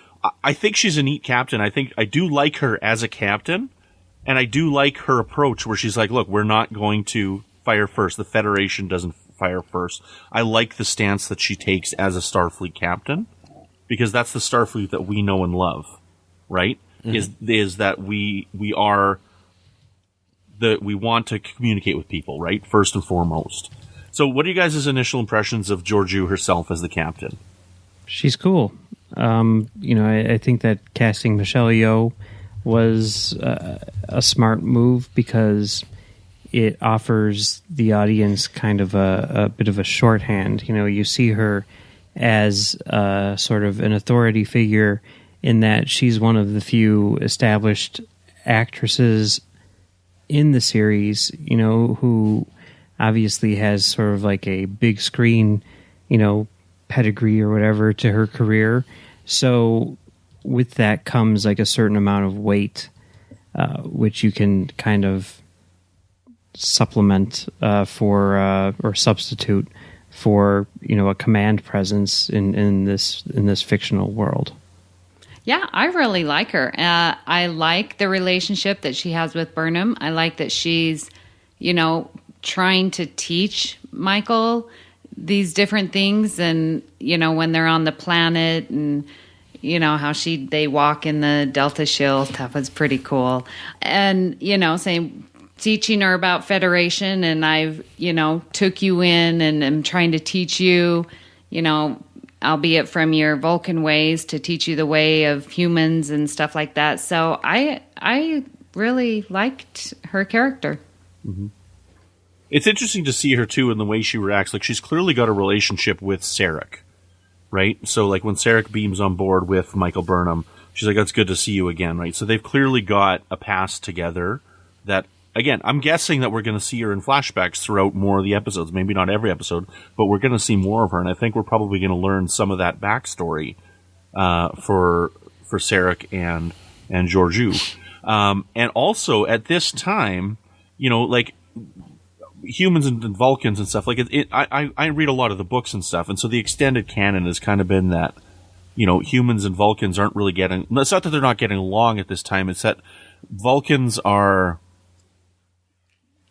I think she's a neat captain. I do like her as a captain, and I do like her approach where she's like, look, we're not going to fire first. The Federation doesn't fire first. I like the stance that she takes as a Starfleet captain, because that's the Starfleet that we know and love, right? Mm-hmm. Is that we want to communicate with people, right? First and foremost. So what are you guys' initial impressions of Georgiou herself as the captain? She's cool. I think that casting Michelle Yeoh was a smart move, because it offers the audience kind of a bit of a shorthand. You see her as sort of an authority figure in that she's one of the few established actresses in the series, who obviously has sort of like a big screen, pedigree or whatever to her career. So with that comes like a certain amount of weight, which you can kind of supplement or substitute for, a command presence in this fictional world. Yeah, I really like her. I like the relationship that she has with Burnham. I like that she's, trying to teach Michael these different things, and, when they're on the planet, and, how they walk in the Delta Shield. That was pretty cool. And, teaching her about Federation, and I've, took you in and am trying to teach you, albeit from your Vulcan ways, to teach you the way of humans and stuff like that. So I really liked her character. Mm-hmm. It's interesting to see her, too, in the way she reacts. Like, she's clearly got a relationship with Sarek, right? So, like, when Sarek beams on board with Michael Burnham, she's like, it's good to see you again, right? So they've clearly got a past together that, again, I'm guessing that we're going to see her in flashbacks throughout more of the episodes. Maybe not every episode, but we're going to see more of her, and I think we're probably going to learn some of that backstory for Sarek and Georgiou. And also, at this time, like, humans and Vulcans and stuff, like I read a lot of the books and stuff, and so the extended canon has kind of been that, humans and Vulcans aren't really getting, it's not that they're not getting along at this time, it's that Vulcans are,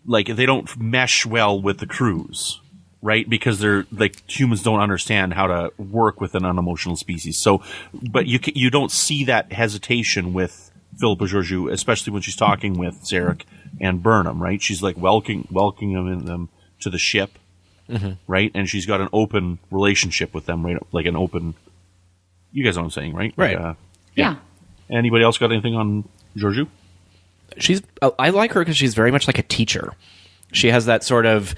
like, they don't mesh well with the crews, right? Because they're, like, humans don't understand how to work with an unemotional species. So, but you don't see that hesitation with Philippa Georgiou, especially when she's talking with Sarek and Burnham, right? She's like welcoming them to the ship, mm-hmm. right? And she's got an open relationship with them, right? Like an open. You guys know what I'm saying, right? Right. Like, yeah. Anybody else got anything on Georgiou? I like her because she's very much like a teacher. She has that sort of,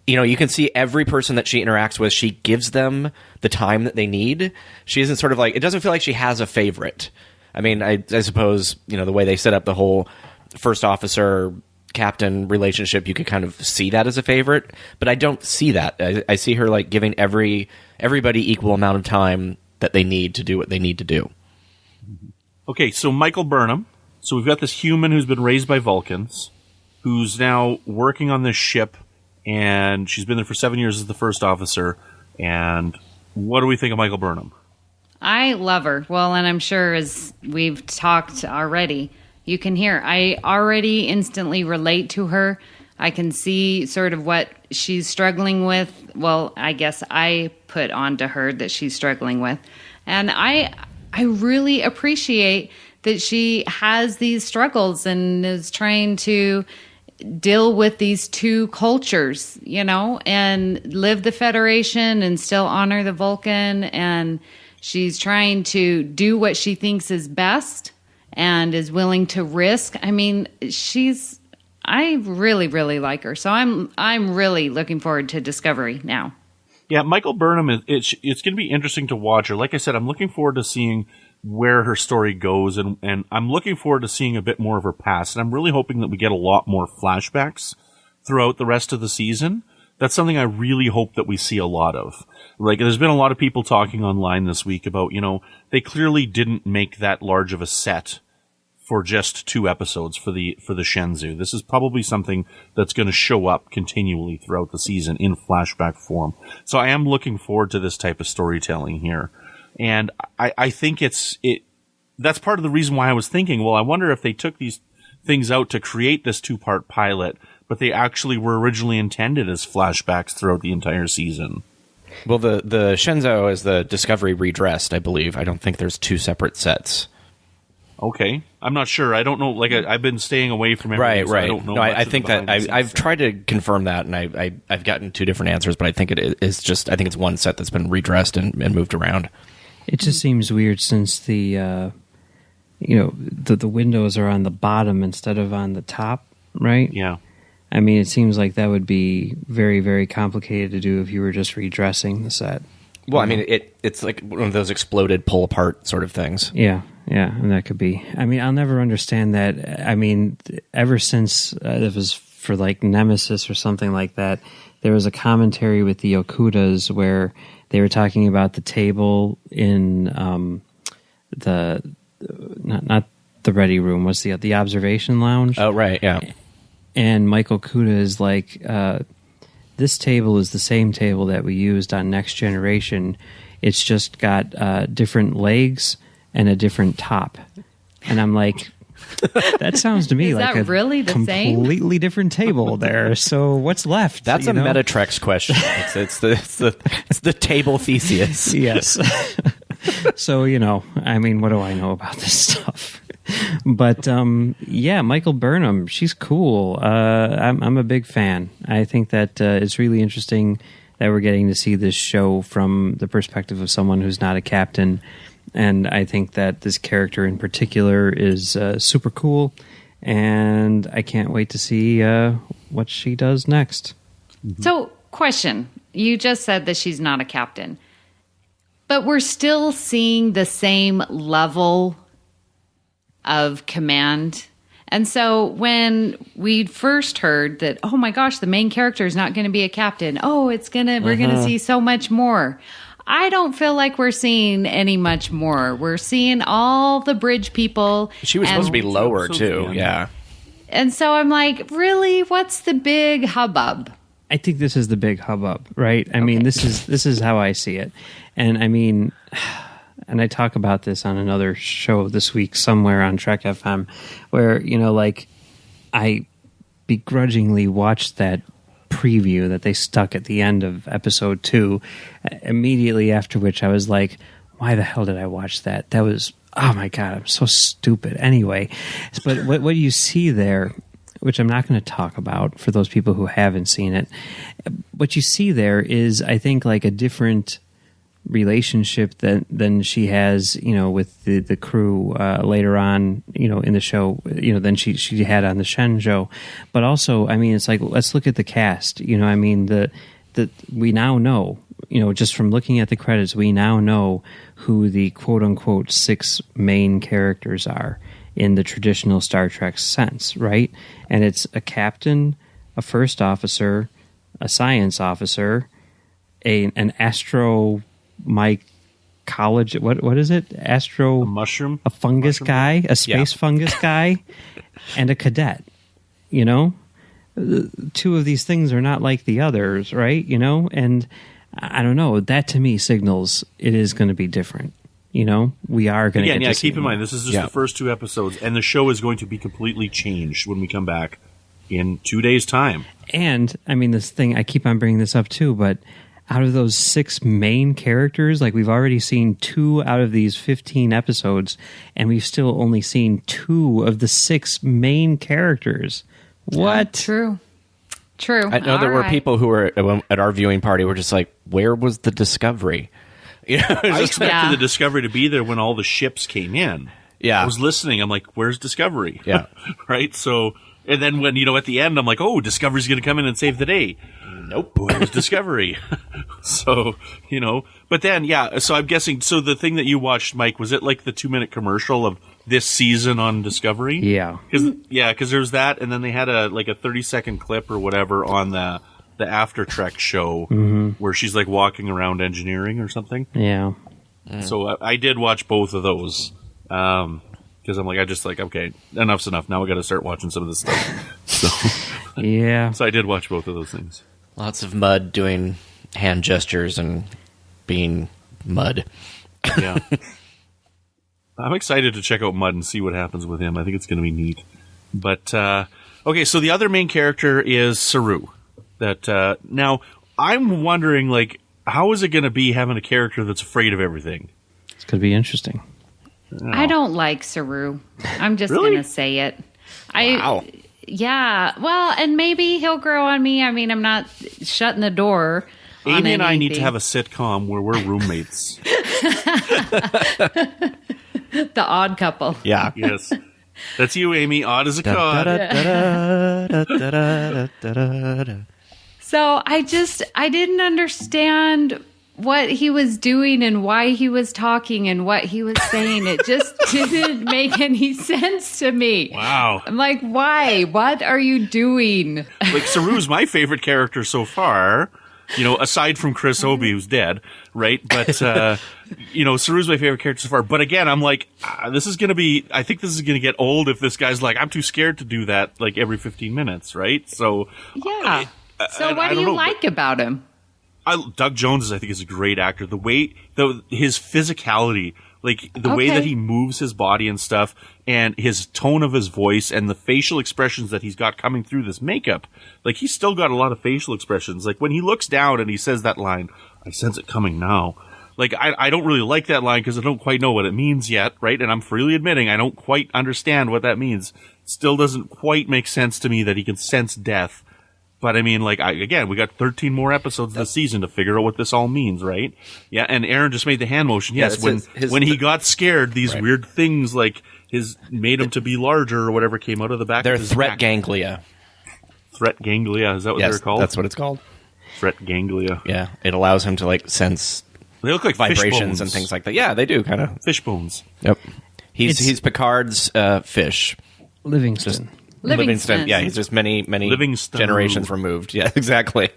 you can see every person that she interacts with, she gives them the time that they need. She isn't sort of like, it doesn't feel like she has a favorite. I mean, I suppose, the way they set up the whole first officer, captain relationship, you could kind of see that as a favorite, but I don't see that. I see her like giving everybody equal amount of time that they need to do what they need to do. Okay, so Michael Burnham. So we've got this human who's been raised by Vulcans, who's now working on this ship, and she's been there for 7 years as the first officer. And what do we think of Michael Burnham? I love her. Well, and I'm sure as we've talked already, you can hear, I already instantly relate to her. I can see sort of what she's struggling with. Well, I guess I put onto her that she's struggling with. And I really appreciate that she has these struggles and is trying to deal with these two cultures, you know, and live the Federation and still honor the Vulcan. And she's trying to do what she thinks is best and is willing to risk. I mean, I really, really like her. So I'm really looking forward to Discovery now. Yeah, Michael Burnham, it's going to be interesting to watch her. Like I said, I'm looking forward to seeing where her story goes, and I'm looking forward to seeing a bit more of her past. And I'm really hoping that we get a lot more flashbacks throughout the rest of the season. That's something I really hope that we see a lot of. Like, there's been a lot of people talking online this week about, you know, they clearly didn't make that large of a set for just 2 episodes for the Shenzhou. This is probably something that's going to show up continually throughout the season in flashback form. So I am looking forward to this type of storytelling here. And I think that's part of the reason why I was thinking, well, I wonder if they took these things out to create this 2-part pilot, but they actually were originally intended as flashbacks throughout the entire season. Well, the Shenzhou is the Discovery redressed, I believe. I don't think there's 2 separate sets. Okay. I'm not sure. I don't know. Like, I've been staying away from everything. Right. So I don't know. No, I think that I've tried to confirm that, and I've gotten 2 different answers, but I think it is just, I think it's one set that's been redressed and moved around. It just seems weird since the windows are on the bottom instead of on the top, right? Yeah. I mean, it seems like that would be very, very complicated to do if you were just redressing the set. Well, I mean, it's like one of those exploded pull apart sort of things. Yeah, and that could be. I mean, I'll never understand that. I mean, ever since it was for like Nemesis or something like that, there was a commentary with the Okudas where they were talking about the table in not the ready room, was the observation lounge. Oh, right, yeah. And Michael Okuda is like, this table is the same table that we used on Next Generation. It's just got different legs and a different top. And I'm like, that sounds to me like a really the completely different table there. So what's left? That's a Metatrex question. It's the table Theseus. Yes. So, I mean, what do I know about this stuff? But yeah, Michael Burnham, she's cool. I'm a big fan. I think that it's really interesting that we're getting to see this show from the perspective of someone who's not a captain. And I think that this character in particular is super cool, and I can't wait to see what she does next. Mm-hmm. So, question. You just said that she's not a captain, but we're still seeing the same level of command. And so when we first heard that, oh my gosh, the main character is not going to be a captain. Oh, we're going to see so much more. I don't feel like we're seeing any much more. We're seeing all the bridge people. She was supposed to be lower, too. Yeah. And so I'm like, really? What's the big hubbub? I think this is the big hubbub, right? I mean, this is how I see it. And I mean, and I talk about this on another show this week somewhere on Trek FM, where, I begrudgingly watched that preview that they stuck at the end of episode 2, immediately after which I was like, why the hell did I watch that? That was, oh my God, I'm so stupid. Anyway, but what you see there, which I'm not going to talk about for those people who haven't seen it, what you see there is, I think, like a different relationship than she has, with the crew later on, in the show, than she had on the Shenzhou. But also, I mean, it's like, let's look at the cast. I mean, the we now know, just from looking at the credits, we now know who the quote unquote 6 main characters are. in the traditional Star Trek sense, right? And it's a captain, a first officer, a science officer, an astro mycology, what is it? A mushroom? A fungus mushroom guy, a space fungus guy, and a cadet. You know? Two of these things are not like the others, right? You know? And I don't know. That to me signals it is going to be different. You know? We are going to get keep in mind, this is just the first 2 episodes, and the show is going to be completely changed when we come back in 2 days' time. And, I mean, this thing, I keep on bringing this up too, but out of those 6 main characters, like we've already seen 2 out of these 15 episodes, and we've still only seen 2 of the 6 main characters. What? True. I know there were people who were at our viewing party were just like, where was the Discovery? You know, I expected the Discovery to be there when all the ships came in. Yeah. I was listening. I'm like, where's Discovery? Yeah. Right? So, and then when, at the end, I'm like, oh, Discovery's going to come in and save the day. Nope. Where's Discovery? So, but then, so I'm guessing, so the thing that you watched, Mike, was it like the 2-minute commercial of this season on Discovery? Yeah. Because there was that, and then they had a 30-second clip or whatever on the After Trek show where she's like walking around engineering or something. Yeah. So I did watch both of those. Because I'm like, okay, enough's enough. Now we got to start watching some of this stuff. So, yeah. So I did watch both of those things. Lots of Mud doing hand gestures and being Mud. Yeah. I'm excited to check out Mud and see what happens with him. I think it's going to be neat. But, okay, so the other main character is Saru. Now, I'm wondering, how is it going to be having a character that's afraid of everything? It's going to be interesting. I don't like Saru. I'm just going to say it. Wow. Yeah. Well, and maybe he'll grow on me. I mean, I'm not shutting the door on Amy and I anything. need to have a sitcom where we're roommates. The Odd Couple. Yeah. Yes. That's you, Amy. Odd as a cod. So I didn't understand what he was doing and why he was talking and what he was saying. It just didn't make any sense to me. Wow. I'm like, why? What are you doing? Saru's my favorite character so far, aside from Chris Obie, who's dead, right? But, Saru's my favorite character so far. But again, I'm like, I think this is going to get old if this guy's like, I'm too scared to do that, every 15 minutes, right? So. Yeah. So what do you like about him? Doug Jones, I think, is a great actor. The way, his physicality, the way that he moves his body and stuff, and his tone of his voice, and the facial expressions that he's got coming through this makeup, he's still got a lot of facial expressions. When he looks down and he says that line, I sense it coming now. I don't really like that line because I don't quite know what it means yet, right? And I'm freely admitting I don't quite understand what that means. It still doesn't quite make sense to me that he can sense death. But I mean, again, we got 13 more episodes this season to figure out what this all means, right? Yeah, and Aaron just made the hand motion. Yes, when he got scared, these weird things made him to be larger or whatever came out of the back of his threat neck. ganglia. Threat ganglia, is that what they're called? That's what it's called. Threat ganglia. Yeah, it allows him to sense they look like vibrations and things like that. Yeah, they do kind of. Fish bones. Yep. He's Picard's fish. Livingston. Livingston. Yeah, he's just many generations removed. Yeah, exactly.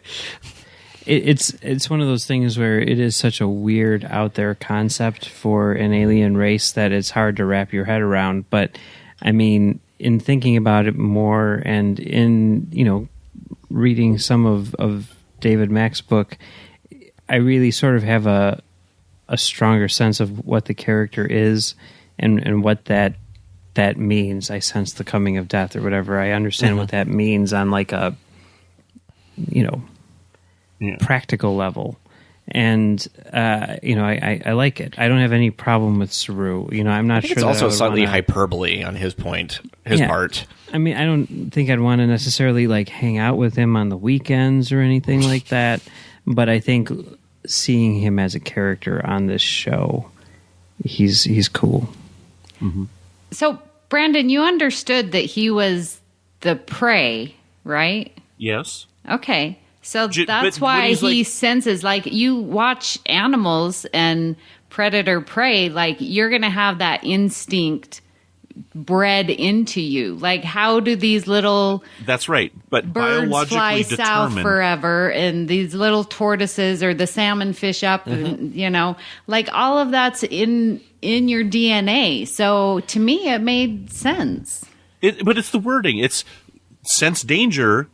It's one of those things where it is such a weird out there concept for an alien race that it's hard to wrap your head around. But I mean, in thinking about it more and in reading some of David Mack's book, I really sort of have a stronger sense of what the character is and what that means. I sense the coming of death or whatever. I understand what that means on a practical level. And I like it. I don't have any problem with Saru. I'm not sure it's also slightly wanna... hyperbole on his part. I mean, I don't think I'd want to necessarily hang out with him on the weekends or anything like that. But I think seeing him as a character on this show, he's cool. Mm-hmm. So, Brandon, you understood that he was the prey, right? Yes. Okay. So that's why he senses, you watch animals and predator prey, you're going to have that instinct bred into you? Like, how do these little That's right. But birds biologically fly south determined. forever, and these little tortoises or the salmon fish up, and, you know, like all of that's in your DNA. So to me, it made sense. But it's the wording. It's sense danger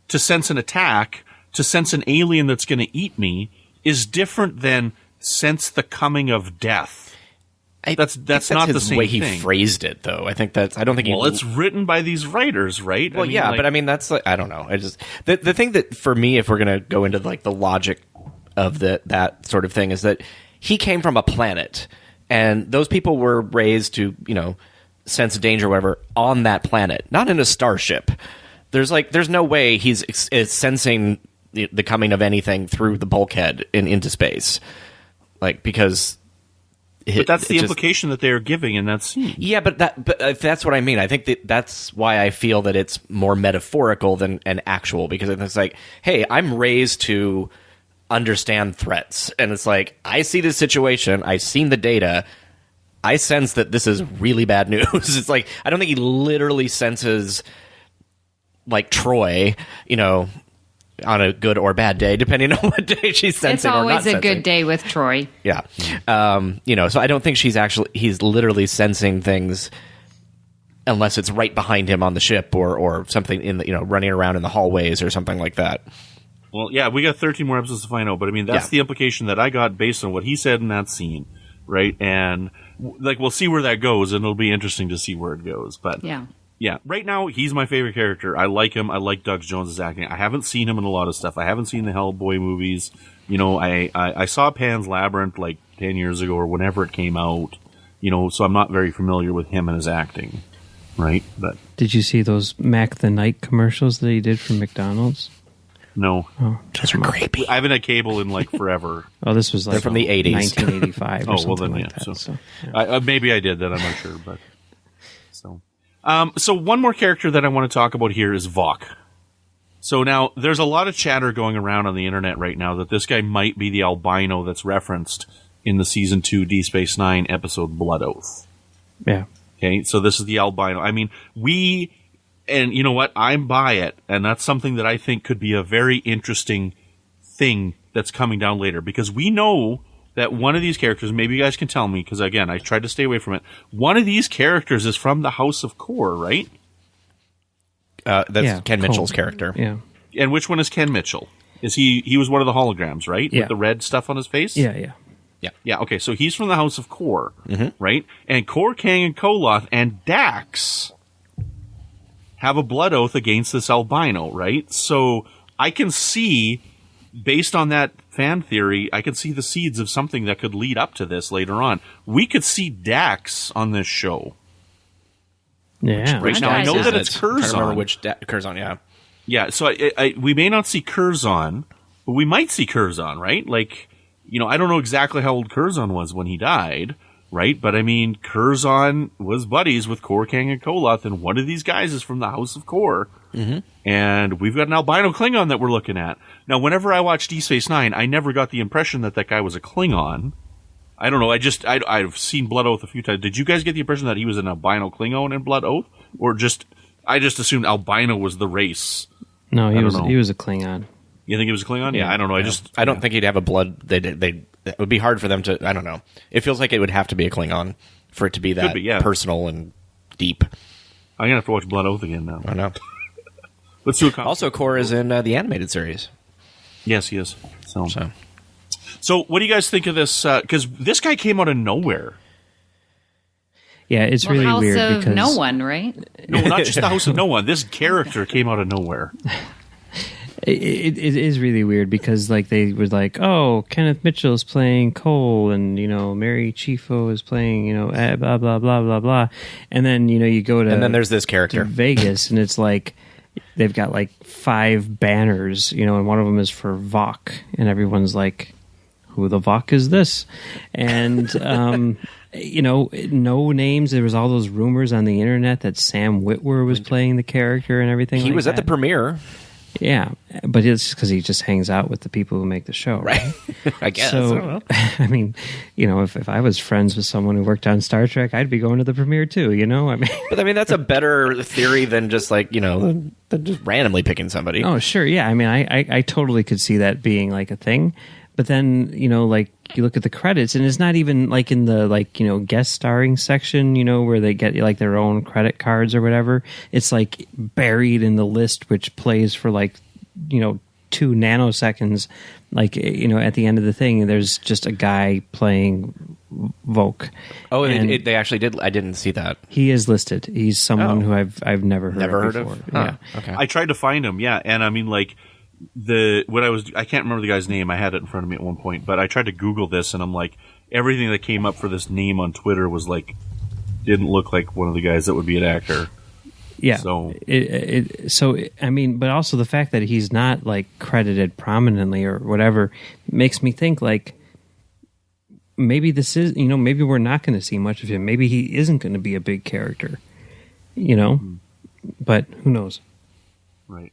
to sense an attack to sense an alien that's going to eat me is different than sense the coming of death. That's not the same way thing. he phrased it, though. I think that's. I don't think. Well, it's written by these writers, right? Well, but I mean, that's like, I don't know. I just the thing that for me, if we're gonna go into like the logic of that sort of thing, is that he came from a planet, and those people were raised to sense danger, or whatever, on that planet, not in a starship. There's no way he's sensing the coming of anything through the bulkhead into space, like because. But that's the implication that they are giving in that scene. Yeah, but that's what I mean. I think that's why I feel that it's more metaphorical than an actual, because it's like, hey, I'm raised to understand threats, and it's like, I see this situation, I've seen the data, I sense that this is really bad news. It's like, I don't think he literally senses like Troy, on a good or bad day, depending on what day she's sensing or not sensing. It's always a good day with Troy. Yeah. So I don't think he's literally sensing things unless it's right behind him on the ship or something in the, running around in the hallways or something like that. Well, yeah, we got 13 more episodes to find out, but I mean, that's the implication that I got based on what he said in that scene, right? And like, we'll see where that goes, and it'll be interesting to see where it goes, but yeah, right now, he's my favorite character. I like him. I like Doug Jones' acting. I haven't seen him in a lot of stuff. I haven't seen the Hellboy movies. I saw Pan's Labyrinth like 10 years ago or whenever it came out, so I'm not very familiar with him and his acting, right? But did you see those Mac the Night commercials that he did for McDonald's? No. Oh, those are creepy. I haven't had cable in like forever. Oh, this was like they're from the 80s. 1985 or something like that. So maybe I did that. I'm not sure, but so... So one more character that I want to talk about here is Vok. So now, there's a lot of chatter going around on the internet right now that this guy might be the albino that's referenced in the Season 2 Deep Space Nine episode Blood Oath. Yeah. Okay, so this is the albino. I mean, and you know what? I'm by it, and that's something that I think could be a very interesting thing that's coming down later, because we know that one of these characters, maybe you guys can tell me, because again, I tried to stay away from it. One of these characters is from the House of Kor, right? That's Ken Mitchell's character. Yeah. And which one is Ken Mitchell? Is he was one of the holograms, right? Yeah. With the red stuff on his face? Yeah. Yeah, okay, so he's from the House of Kor, right? And Kor, Kang, and Koloth and Dax have a blood oath against this albino, right? So I can see, based on that fan theory, I can see the seeds of something that could lead up to this later on. We could see Dax on this show. Yeah. Right now, I know that it's Curzon. I don't remember which Curzon, yeah. Yeah, so we may not see Curzon, but we might see Curzon, right? Like, I don't know exactly how old Curzon was when he died, right? But I mean, Curzon was buddies with Kor, Kang, and Koloth, and one of these guys is from the House of Kor. And we've got an albino Klingon that we're looking at. Now, whenever I watched Deep Space Nine, I never got the impression that guy was a Klingon. I don't know. I've seen Blood Oath a few times. Did you guys get the impression that he was an albino Klingon in Blood Oath? Or I just assumed albino was the race? No, he was a Klingon. You think he was a Klingon? Yeah, I don't know. I don't think he'd have a blood. It would be hard for them to. I don't know. It feels like it would have to be a Klingon for it to be that personal and deep. I'm gonna have to watch Blood Oath again now. I know. Let's do a Also, Kor is in the animated series. Yes, he is. So, what do you guys think of this? Because this guy came out of nowhere. Yeah, it's really House weird of because no one, right? No, not just the House of No One. This character came out of nowhere. It is really weird because like they were like, oh, Kenneth Mitchell is playing Cole, and Mary Chieffo is playing blah blah blah blah blah, and then you go to and then there's this character Vegas, and it's like they've got like 5 banners, and one of them is for Vok, and everyone's like, who the Vok is this? And no names. There was all those rumors on the internet that Sam Witwer was playing the character and everything. He was at the premiere. Yeah, but it's because he just hangs out with the people who make the show, right? I guess. So, I mean, if I was friends with someone who worked on Star Trek, I'd be going to the premiere too, I mean... But, that's a better theory than just, than just randomly picking somebody. Oh, sure, yeah. I mean, I totally could see that being, like, a thing. But then, you look at the credits, and it's not even, like, in the, guest starring section, where they get, like, their own credit cards or whatever. It's, like, buried in the list, which plays for, 2 nanoseconds. Like, at the end of the thing, there's just a guy playing Vogue. Oh, and they actually did? I didn't see that. He is listed. He's someone who I've never heard of before. Huh. Yeah. Okay. I tried to find him, yeah, and I mean, I can't remember the guy's name. I had it in front of me at one point, but I tried to Google this, and I'm like, everything that came up for this name on Twitter was didn't look like one of the guys that would be an actor. Yeah. So, but also the fact that he's not credited prominently or whatever makes me think maybe this is, maybe we're not going to see much of him. Maybe he isn't going to be a big character, but who knows? Right.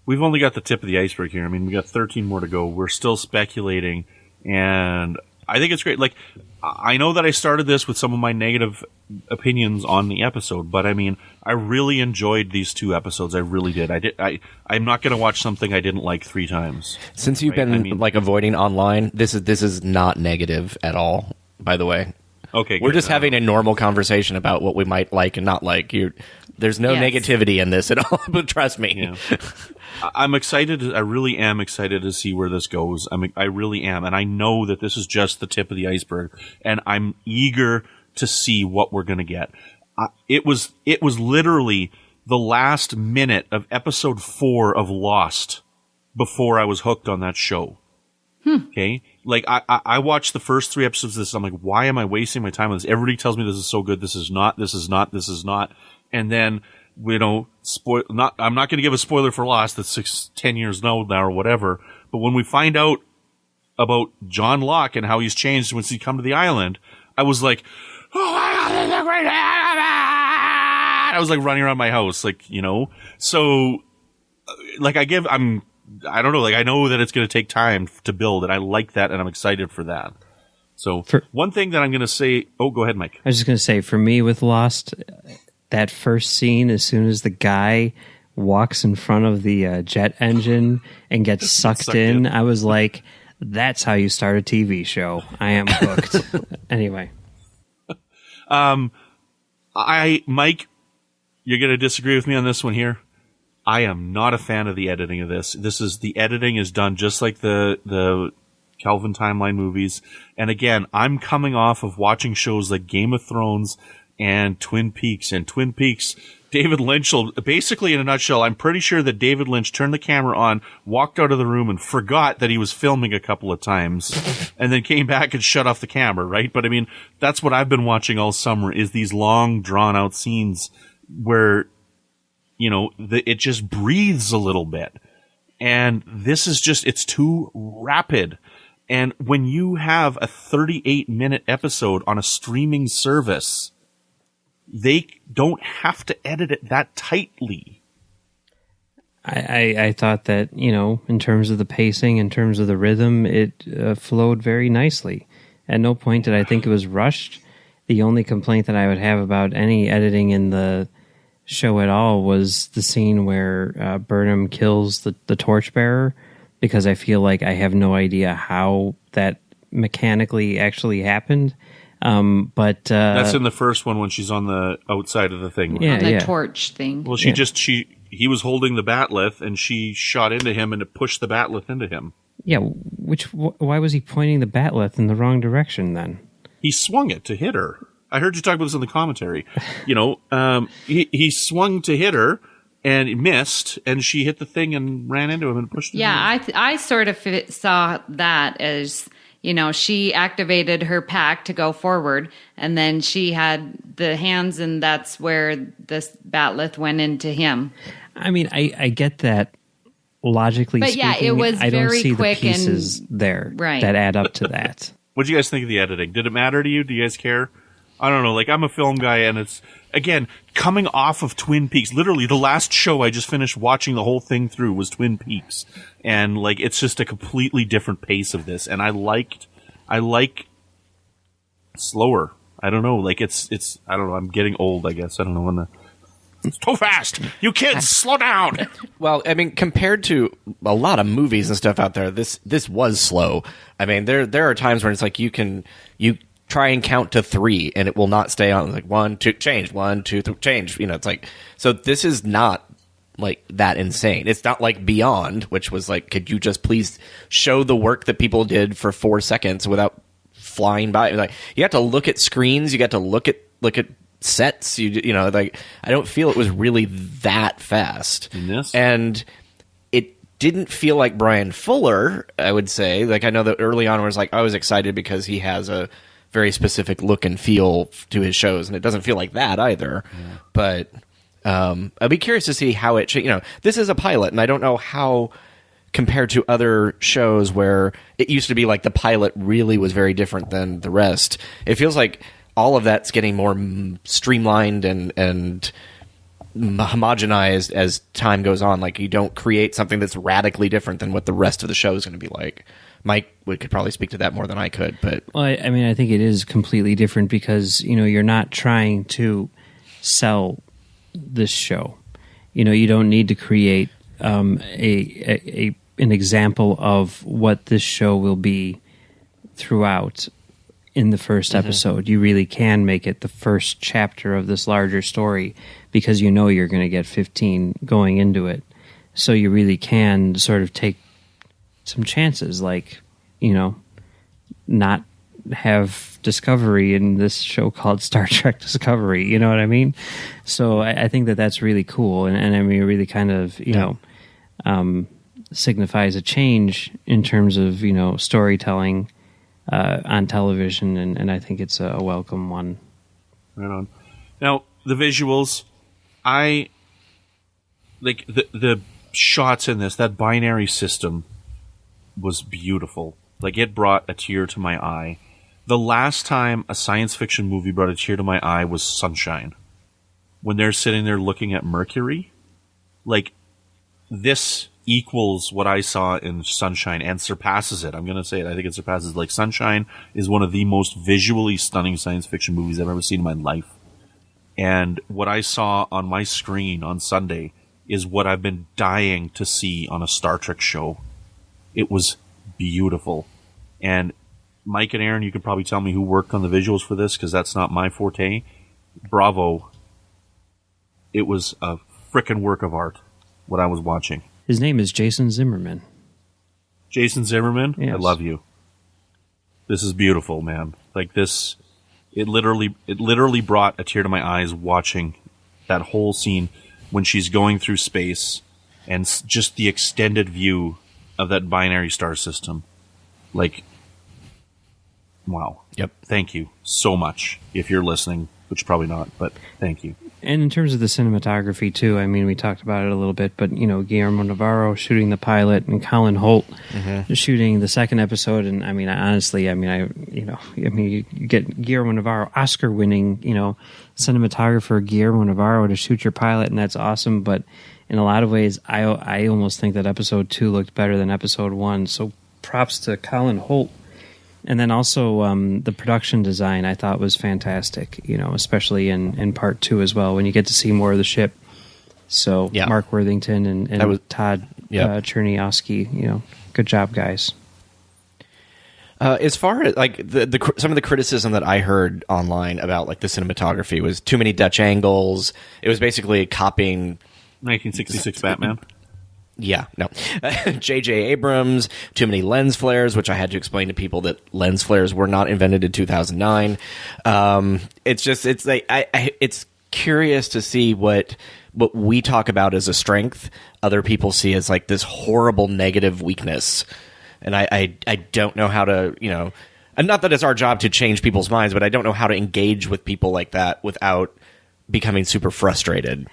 We've only got the tip of the iceberg here. I mean, we got 13 more to go. We're still speculating, and I think it's great. I know that I started this with some of my negative opinions on the episode, but I mean, I really enjoyed these 2 episodes. I really did. I'm not going to watch something I didn't like 3 times. Since you've been avoiding online, this is not negative at all. By the way, okay, we're just having a normal conversation about what we might like and not like. There's no negativity in this at all. But trust me. Yeah. I'm excited. I really am excited to see where this goes. I really am. And I know that this is just the tip of the iceberg. And I'm eager to see what we're going to get. It was literally the last minute of episode 4 of Lost before I was hooked on that show. Okay? I watched the first 3 episodes of this. I'm like, why am I wasting my time on this? Everybody tells me this is so good. This is not. This is not. This is not. And then, I'm not going to give a spoiler for Lost that's 10 years old now or whatever. But when we find out about John Locke and how he's changed once he come to the island, I was like, oh my God, this is a great. I was running around my house, So, I don't know, I know that it's going to take time to build, and I like that, and I'm excited for that. So, one thing that I'm going to say, go ahead, Mike. I was just going to say, for me with Lost, that first scene, as soon as the guy walks in front of the jet engine and gets sucked in, I was like, that's how you start a TV show. I am hooked. Anyway. Mike, you're going to disagree with me on this one here. I am not a fan of the editing of this. The editing is done just like the Kelvin Timeline movies. And again, I'm coming off of watching shows like Game of Thrones and Twin Peaks. And Twin Peaks, David Lynch basically, in a nutshell, I'm pretty sure that David Lynch turned the camera on, walked out of the room, and forgot that he was filming a couple of times, and then came back and shut off the camera, right? But I mean, that's what I've been watching all summer, is these long, drawn-out scenes where, it just breathes a little bit. And this is it's too rapid. And when you have a 38-minute episode on a streaming service, they don't have to edit it that tightly. I thought that, in terms of the pacing, in terms of the rhythm, it flowed very nicely. At no point did I think it was rushed. The only complaint that I would have about any editing in the show at all was the scene where Burnham kills the torchbearer, because I feel like I have no idea how that mechanically actually happened. But that's in the first one when she's on the outside of the thing. Yeah, on the torch thing. Well, he was holding the batleth, and she shot into him, and it pushed the batleth into him. Yeah, why was he pointing the batleth in the wrong direction then? He swung it to hit her. I heard you talk about this in the commentary. He swung to hit her, and it missed, and she hit the thing and ran into him and pushed him. Yeah, I sort of saw that as, she activated her pack to go forward, and then she had the hands, and that's where this batleth went into him. I mean, I get that logically speaking. But yeah, it was I don't very see quick the pieces there that add up to that. What do you guys think of the editing? Did it matter to you? Do you guys care? I don't know. I'm a film guy, and again, coming off of Twin Peaks, literally the last show I just finished watching the whole thing through was Twin Peaks. And like, it's just a completely different pace of this. And I like slower. I don't know. Like it's, I don't know. I'm getting old, I guess. I don't know when it's too fast. You kids, slow down. Well, I mean, compared to a lot of movies and stuff out there, this was slow. I mean, there are times when it's like you try and count to 3 and it will not stay on. Like 1, 2, change, 1, 2, 3, change. You know, it's like, so this is not like that insane. It's not like Beyond, which was like, could you just please show the work that people did for 4 seconds without flying by? Like, you have to look at screens, you got to look at sets, you know, like, I don't feel it was really that fast. And it didn't feel like Brian Fuller, I would say. Like, I know that early on I was like, I was excited because he has a very specific look and feel to his shows, and it doesn't feel like that either. Yeah. But I'd be curious to see how it, you know, this is a pilot, and I don't know how, compared to other shows where it used to be like the pilot really was very different than the rest. It feels like all of that's getting more streamlined and homogenized as time goes on. Like, you don't create something that's radically different than what the rest of the show is going to be like. Mike could probably speak to that more than I could, but well, I mean, I think it is completely different because, you know, you're not trying to sell this show. You know, you don't need to create an example of what this show will be throughout. In the first episode, you really can make it the first chapter of this larger story because you know you're going to get 15 going into it. So you really can sort of take some chances, like, you know, not have Discovery in this show called Star Trek Discovery. You know what I mean? So I think that that's really cool. And I mean, it really kind of, you know, signifies a change in terms of, you know, storytelling on television, and I think it's a welcome one. Right on. Now, the visuals, I like the shots in this. That binary system was beautiful. Like, it brought a tear to my eye. The last time a science fiction movie brought a tear to my eye was Sunshine. When they're sitting there looking at Mercury, like, this equals what I saw in Sunshine and surpasses it. I'm going to say it. I think it surpasses. Like, Sunshine is one of the most visually stunning science fiction movies I've ever seen in my life. And what I saw on my screen on Sunday is what I've been dying to see on a Star Trek show. It was beautiful. And Mike and Aaron, you could probably tell me who worked on the visuals for this, because that's not my forte. Bravo. It was a frickin' work of art, what I was watching. His name is Jason Zimmerman. Jason Zimmerman? Yes. I love you. This is beautiful, man. Like, this, it literally brought a tear to my eyes watching that whole scene when she's going through space and just the extended view of that binary star system. Like, wow. Yep. Thank you so much. If you're listening, which probably not, but thank you. And in terms of the cinematography, too, I mean, we talked about it a little bit, but, you know, Guillermo Navarro shooting the pilot and Colin Holt shooting the second episode. And, I mean, honestly, you get Guillermo Navarro, Oscar-winning, you know, cinematographer Guillermo Navarro to shoot your pilot, and that's awesome. But in a lot of ways, I almost think that episode 2 looked better than episode 1. So props to Colin Holt. And then also the production design I thought was fantastic, you know, especially in part 2 as well, when you get to see more of the ship. So yeah. Mark Worthington and Todd Cherniowski, you know, good job, guys. As far as like some of the criticism that I heard online about like the cinematography was too many Dutch angles. It was basically copying 1966 Batman. Yeah, no. J.J. Abrams, too many lens flares, which I had to explain to people that lens flares were not invented in 2009. It's curious to see what we talk about as a strength, other people see as like this horrible negative weakness. And I don't know how to, you know, and not that it's our job to change people's minds, but I don't know how to engage with people like that without becoming super frustrated.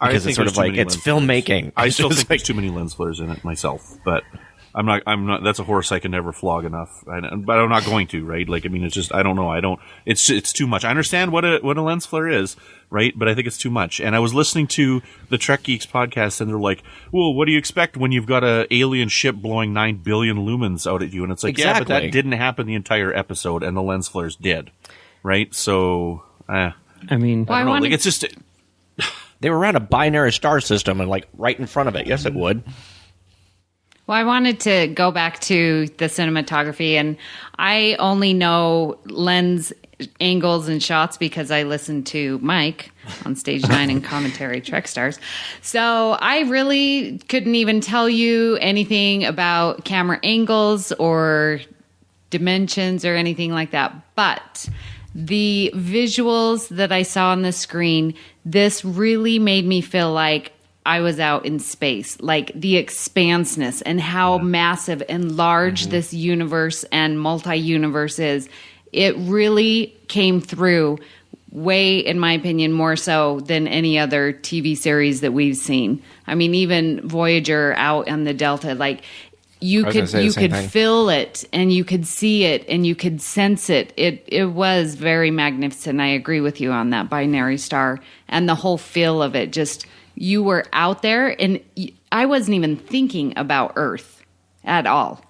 Because it's sort of like, it's filmmaking. I still think there's too many lens flares in it myself, but I'm not. That's a horse I can never flog enough. But I'm not going to, right? Like, I mean, it's just, I don't know. It's too much. I understand what a lens flare is, right? But I think it's too much. And I was listening to the Trek Geeks podcast, and they're like, well, what do you expect when you've got a alien ship blowing 9 billion lumens out at you? And it's like, exactly. Yeah, but that didn't happen the entire episode, and the lens flares did, right? So, I mean, I don't know. Like, it's just, they were around a binary star system and like right in front of it. Yes, it would. Well, I wanted to go back to the cinematography, and I only know lens angles and shots because I listened to Mike on Stage 9 and Commentary Trek Stars. So I really couldn't even tell you anything about camera angles or dimensions or anything like that. But the visuals that I saw on the screen, this really made me feel like I was out in space, like the expanseness and how massive and large this universe and multi-universe is. It really came through way, in my opinion, more so than any other TV series that we've seen. I mean, even Voyager out on the Delta, like you could feel it and you could see it and you could sense it. It was very magnificent. I agree with you on that binary star and the whole feel of it. Just, you were out there, and I wasn't even thinking about Earth at all.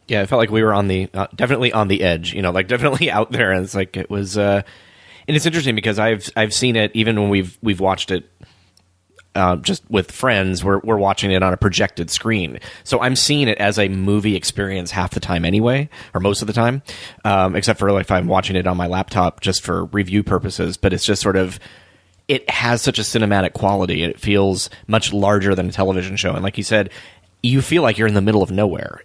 Yeah, it felt like we were on the definitely on the edge, like definitely out there. And it's like it was, and it's interesting because I've seen it even when we've watched it just with friends. We're watching it on a projected screen, so I'm seeing it as a movie experience half the time anyway, or most of the time, except for like if I'm watching it on my laptop just for review purposes. But it's just sort of. It has such a cinematic quality. It feels much larger than a television show. And like you said, you feel like you're in the middle of nowhere.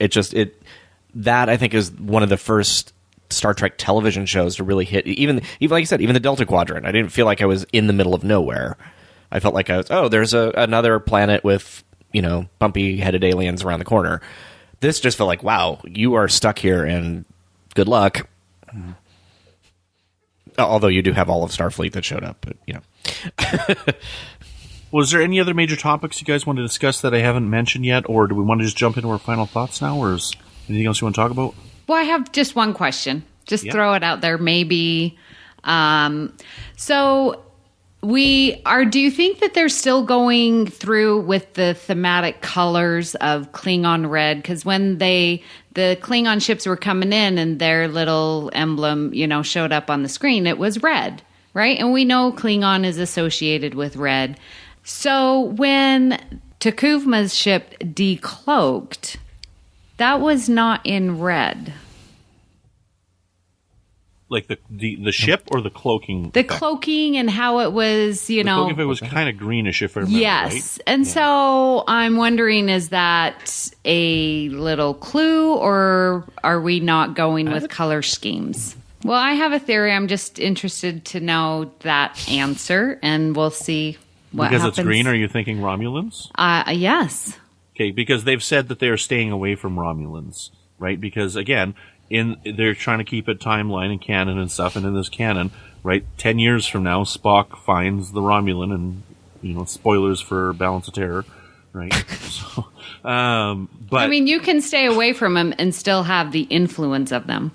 That I think is one of the first Star Trek television shows to really hit, even like you said, even the Delta Quadrant. I didn't feel like I was in the middle of nowhere. I felt like I was, there's another planet with, bumpy headed aliens around the corner. This just felt like, wow, you are stuck here and good luck. Mm-hmm. Although you do have all of Starfleet that showed up, but Was there any other major topics you guys want to discuss that I haven't mentioned yet, or do we want to just jump into our final thoughts now, or is anything else you want to talk about? Well, I have just one question. Just throw it out there, maybe. So do you think that they're still going through with the thematic colors of Klingon Red? Because when the Klingon ships were coming in and their little emblem, showed up on the screen, it was red, right? And we know Klingon is associated with red. So when T'Kuvma's ship decloaked, that was not in red. Like the ship or the cloaking? The cloaking and how it was, The cloaking effect was kind of greenish, if I remember, yes. Right? And so I'm wondering, is that a little clue, or are we not going with color schemes? Well, I have a theory. I'm just interested to know that answer, and we'll see what happens. Because it's green, are you thinking Romulans? Yes. Okay, because they've said that they're staying away from Romulans, right? Because, again, they're trying to keep it timeline and canon and stuff, and in this canon, right, 10 years from now, Spock finds the Romulan, and, spoilers for Balance of Terror, right? So, but I mean, you can stay away from them and still have the influence of them.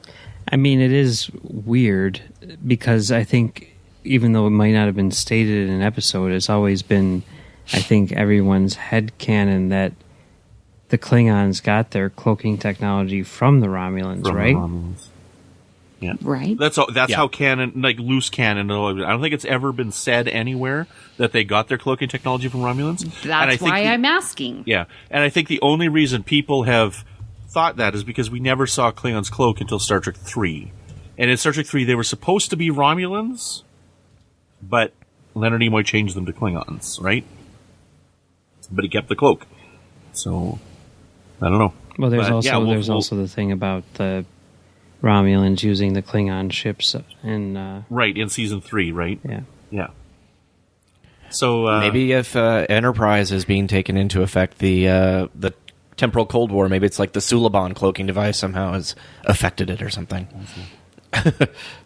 I mean, it is weird because I think, even though it might not have been stated in an episode, it's always been, I think, everyone's headcanon that the Klingons got their cloaking technology from the Romulans, right? Yeah, right. That's how canon, like loose canon. I don't think it's ever been said anywhere that they got their cloaking technology from Romulans. That's why I'm asking. Yeah, and I think the only reason people have thought that is because we never saw Klingon's cloak until Star Trek 3, and in Star Trek 3 they were supposed to be Romulans, but Leonard Nimoy changed them to Klingons, right? But he kept the cloak, so. I don't know. Well, there's also the thing about the Romulans using the Klingon ships in right in season 3, right? Yeah. So maybe if Enterprise is being taken into effect, the temporal Cold War, maybe it's like the Suliban cloaking device somehow has affected it or something.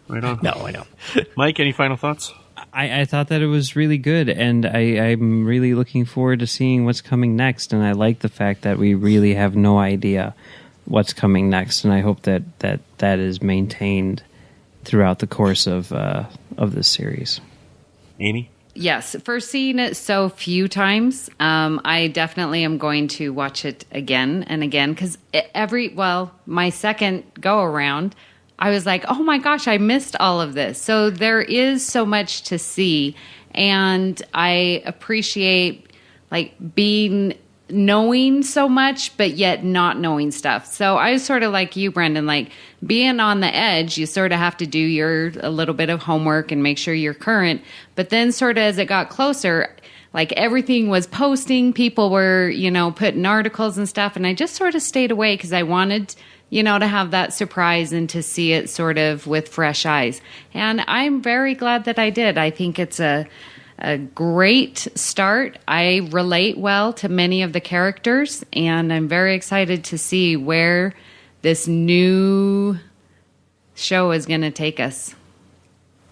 Right on. No, I know. Mike, any final thoughts? I thought that it was really good, and I'm really looking forward to seeing what's coming next. And I like the fact that we really have no idea what's coming next, and I hope that is maintained throughout the course of this series. Amy? Yes, for seeing it so few times, I definitely am going to watch it again and again, because my second go around, I was like, oh my gosh, I missed all of this. So there is so much to see, and I appreciate knowing so much, but yet not knowing stuff. So I was sort of like you, Brendan, like being on the edge, you sort of have to do a little bit of homework and make sure you're current. But then sort of as it got closer, like everything was posting, people were, putting articles and stuff. And I just sort of stayed away because I wanted, to have that surprise and to see it sort of with fresh eyes. And I'm very glad that I did. I think it's a great start. I relate well to many of the characters, and I'm very excited to see where this new show is going to take us.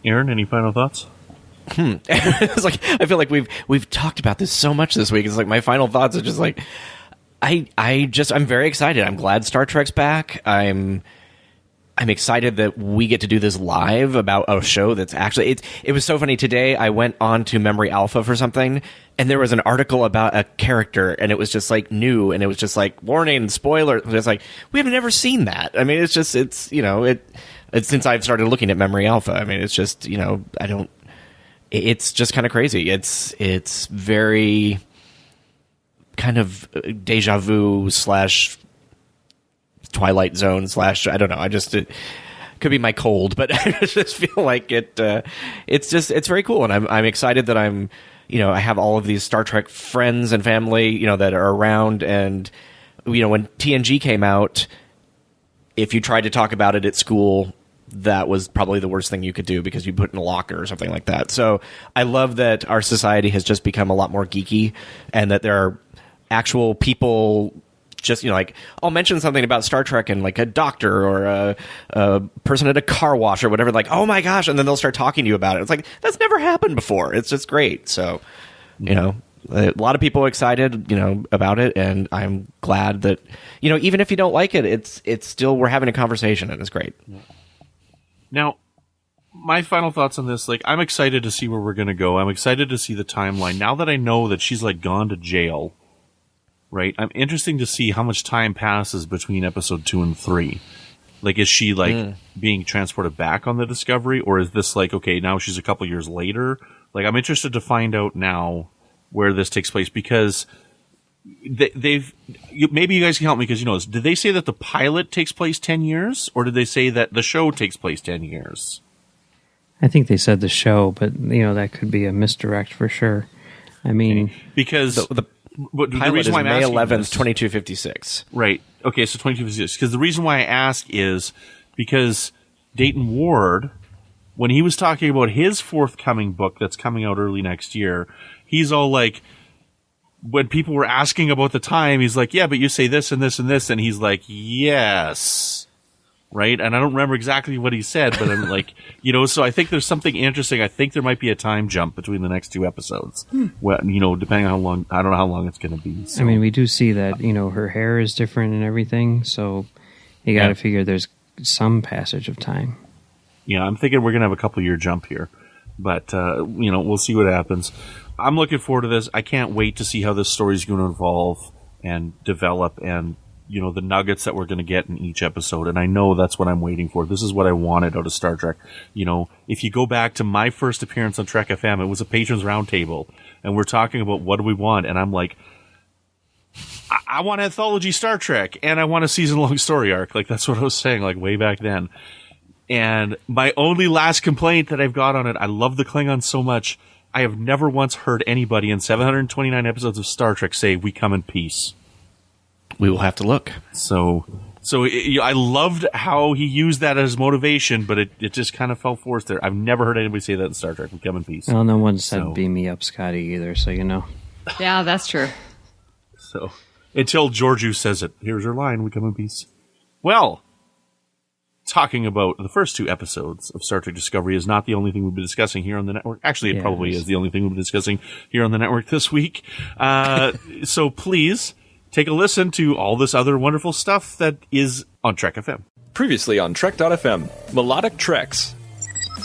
Aaron, any final thoughts? It's like I feel like we've talked about this so much this week. It's like my final thoughts are just like I'm very excited. I'm glad Star Trek's back. I'm excited that we get to do this live about a show that's actually... It was so funny. Today, I went on to Memory Alpha for something, and there was an article about a character, and it was just, new, and it was just warning, spoiler. It's like, we have never seen that. I mean, it's since I've started looking at Memory Alpha, I mean, it's just, it's just kind of crazy. It's very kind of deja vu / Twilight Zone / I don't know. It could be my cold, but I just feel like it's very cool, and I'm excited that I have all of these Star Trek friends and family that are around, and when TNG came out, if you tried to talk about it at school, that was probably the worst thing you could do because you put in a locker or something like that. So I love that our society has just become a lot more geeky, and that there are actual people. Just, I'll mention something about Star Trek and a doctor or a person at a car wash or whatever, oh my gosh, and then they'll start talking to you about it. It's like, that's never happened before. It's just great. So, a lot of people are excited, about it, and I'm glad that, even if you don't like it, it's still, we're having a conversation, and it's great. Now, my final thoughts on this, I'm excited to see where we're going to go. I'm excited to see the timeline. Now that I know that she's, gone to jail, right? I'm interested to see how much time passes between episode 2 and 3. Is she being transported back on the Discovery, or is this okay, now she's a couple years later? I'm interested to find out now where this takes place, because maybe you guys can help me, because did they say that the pilot takes place 10 years, or did they say that the show takes place 10 years? I think they said the show, but that could be a misdirect for sure. I mean, because the pilot is May 11th, 2256. Right. Okay, so 2256. Because the reason why I ask is because Dayton Ward, when he was talking about his forthcoming book that's coming out early next year, he's all when people were asking about the time, he's like, yeah, but you say this and this and this. And he's like, yes. Right? And I don't remember exactly what he said, but I'm so I think there's something interesting. I think there might be a time jump between the next 2 episodes. Well, depending on how long, I don't know how long it's going to be. So. I mean, we do see that, her hair is different and everything, so you got to figure there's some passage of time. Yeah, I'm thinking we're going to have a couple-year jump here, but, we'll see what happens. I'm looking forward to this. I can't wait to see how this story is going to evolve and develop, and the nuggets that we're going to get in each episode. And I know that's what I'm waiting for. This is what I wanted out of Star Trek. If you go back to my first appearance on Trek FM, it was a Patrons Roundtable, and we're talking about what do we want. And I'm like, I want anthology Star Trek, and I want a season-long story arc. That's what I was saying, way back then. And my only last complaint that I've got on it, I love the Klingons so much. I have never once heard anybody in 729 episodes of Star Trek say, "We come in peace." We will have to look. So I loved how he used that as motivation, but it just kind of fell forth there. I've never heard anybody say that in Star Trek. We come in peace. Well, no one said "beam me up, Scotty" either, so Yeah, that's true. So until Georgiou says it, here's her line: "We come in peace." Well, talking about the first 2 episodes of Star Trek Discovery is not the only thing we'll be discussing here on the network. Actually, it probably is the only thing we'll be discussing here on the network this week. So please take a listen to all this other wonderful stuff that is on Trek FM. Previously on Trek.fm, Melodic Treks.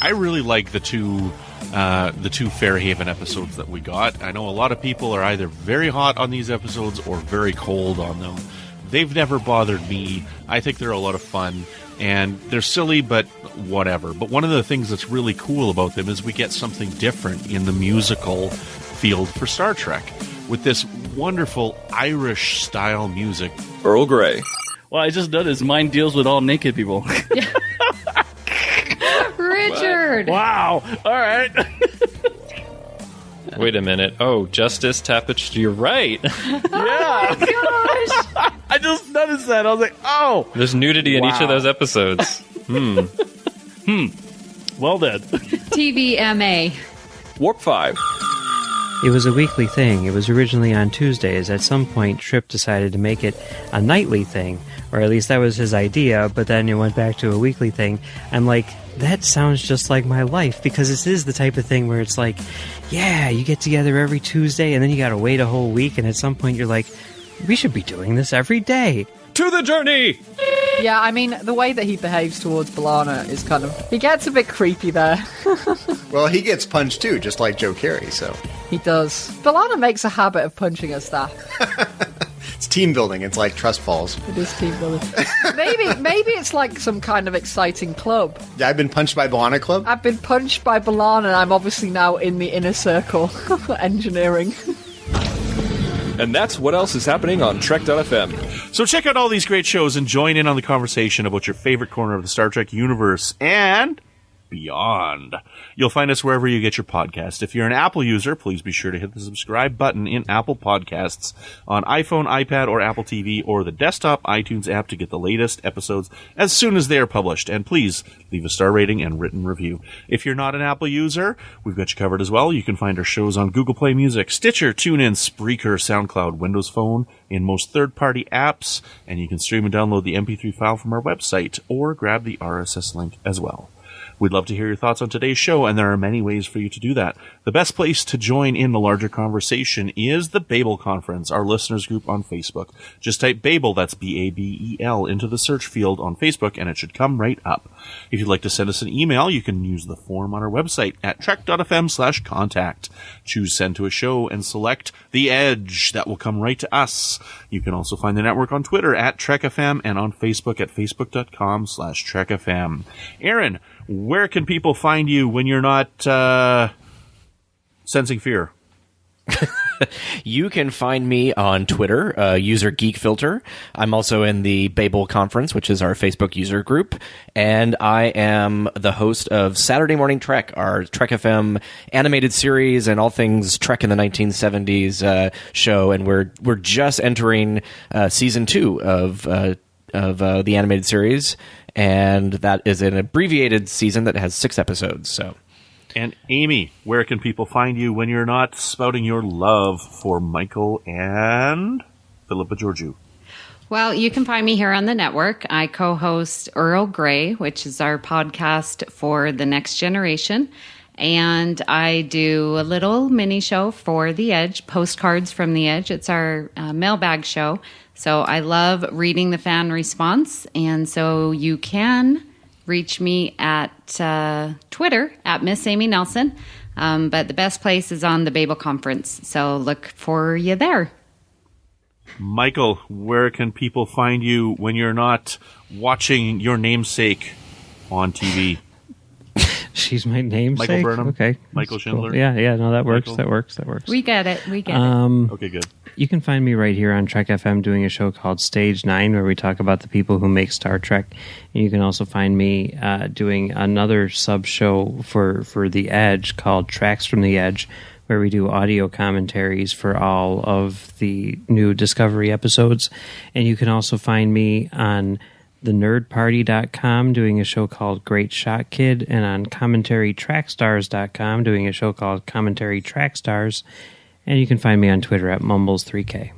I really like the two Fairhaven episodes that we got. I know a lot of people are either very hot on these episodes or very cold on them. They've never bothered me. I think they're a lot of fun, and they're silly, but whatever. But one of the things that's really cool about them is we get something different in the musical field for Star Trek with this wonderful Irish-style music. Earl Grey. Well, I just noticed mine deals with all naked people. Richard! Wow. All right. Wait a minute. Oh, Justice Tapestry. You're right. Yeah. Oh, gosh. I just noticed that. I was like, oh. There's nudity in each of those episodes. Well done. TVMA. Warp 5. It was a weekly thing. It was originally on Tuesdays. At some point, Tripp decided to make it a nightly thing, or at least that was his idea, but then it went back to a weekly thing. I'm like, that sounds just like my life, because this is the type of thing where it's like, yeah, you get together every Tuesday, and then you gotta wait a whole week, and at some point you're like, we should be doing this every day. To the journey! Yeah, I mean, the way that he behaves towards B'Elanna is kind of... He gets a bit creepy there. Well, he gets punched too, just like Joe Carey, so... He does. B'Elanna makes a habit of punching her staff. It's team building. It's like trust falls. It is team building. Maybe it's like some kind of exciting club. Yeah, I've been punched by B'Elanna Club? I've been punched by B'Elanna, and I'm obviously now in the inner circle. Engineering. And that's what else is happening on Trek.fm. So check out all these great shows and join in on the conversation about your favorite corner of the Star Trek universe and beyond. You'll find us wherever you get your podcast. If you're an Apple user, please be sure to hit the subscribe button in Apple Podcasts on iPhone, iPad, or Apple TV, or the desktop iTunes app to get the latest episodes as soon as they are published. And please leave a star rating and written review. If you're not an Apple user, we've got you covered as well. You can find our shows on Google Play Music, Stitcher, TuneIn, Spreaker, SoundCloud, Windows Phone, in most third-party apps, and you can stream and download the MP3 file from our website or grab the RSS link as well. We'd love to hear your thoughts on today's show, and there are many ways for you to do that. The best place to join in the larger conversation is the Babel Conference, our listeners group on Facebook. Just type Babel, that's B-A-B-E-L, into the search field on Facebook, and it should come right up. If you'd like to send us an email, you can use the form on our website at trek.fm/contact. Choose Send to a Show and select The Edge. That will come right to us. You can also find the network on Twitter at TrekFM and on Facebook at facebook.com/TrekFM. Aaron, where can people find you when you're not sensing fear? You can find me on Twitter, user GeekFilter. I'm also in the Babel Conference, which is our Facebook user group, and I am the host of Saturday Morning Trek, our Trek FM animated series and all things Trek in the 1970s show, and we're just entering season 2 of the animated series, and that is an abbreviated season that has 6 episodes. So. And Amy, where can people find you when you're not spouting your love for Michael and Philippa Georgiou? Well, you can find me here on the network. I co-host Earl Grey, which is our podcast for The Next Generation. And I do a little mini show for The Edge, Postcards from The Edge. It's our mailbag show. So I love reading the fan response. And so you can reach me at Twitter at Miss Amy Nelson. But the best place is on the Babel Conference. So look for you there. Michael, where can people find you when you're not watching your namesake on TV? She's my namesake? Michael Burnham? Okay. Michael Schindler? Cool. Yeah, no, that works. Michael? That works. We get it. Okay, good. You can find me right here on Trek FM doing a show called Stage 9 where we talk about the people who make Star Trek. And you can also find me doing another sub-show for The Edge called Tracks from the Edge, where we do audio commentaries for all of the new Discovery episodes. And you can also find me on thenerdparty.com doing a show called Great Shot Kid, and on commentarytrackstars.com doing a show called Commentary Track Stars. And you can find me on Twitter at Mumbles3K.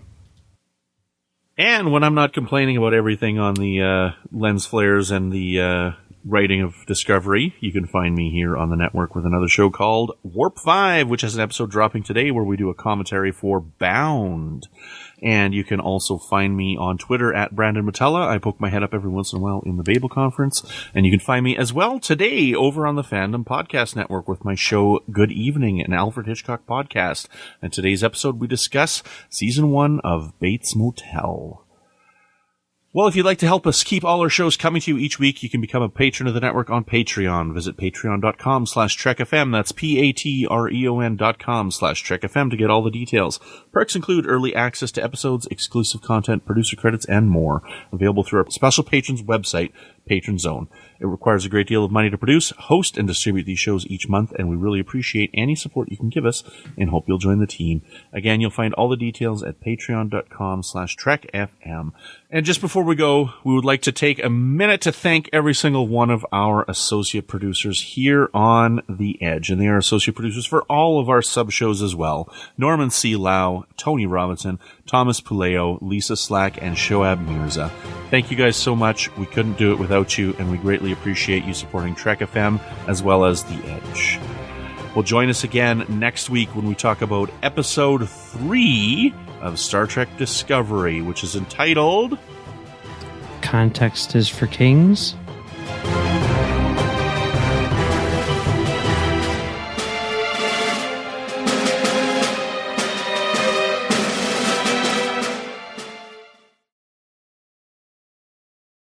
And when I'm not complaining about everything on the lens flares and the writing of Discovery, you can find me here on the network with another show called Warp 5, which has an episode dropping today where we do a commentary for Bound. And you can also find me on Twitter at Brandon-Shea. I poke my head up every once in a while in the Babel Conference. And you can find me as well today over on the Fandom Podcast Network with my show Good Evening, an Alfred Hitchcock podcast. And today's episode we discuss Season 1 of Bates Motel. Well, if you'd like to help us keep all our shows coming to you each week, you can become a patron of the network on Patreon. Visit patreon.com/TrekFM. That's patreon.com/TrekFM to get all the details. Perks include early access to episodes, exclusive content, producer credits, and more. Available through our special patrons website, Patron Zone. It requires a great deal of money to produce, host, and distribute these shows each month, and we really appreciate any support you can give us and hope you'll join the team. Again, you'll find all the details at patreon.com/TrekFM. And just before we go, we would like to take a minute to thank every single one of our associate producers here on The Edge. And they are associate producers for all of our sub-shows as well. Norman C. Lau, Tony Robinson, Thomas Puleo, Lisa Slack, and Shoab Mirza. Thank you guys so much. We couldn't do it without you, and we greatly appreciate you supporting Trek FM as well as The Edge. Well, join us again next week when we talk about Episode 3 of Star Trek Discovery, which is entitled Context is for Kings.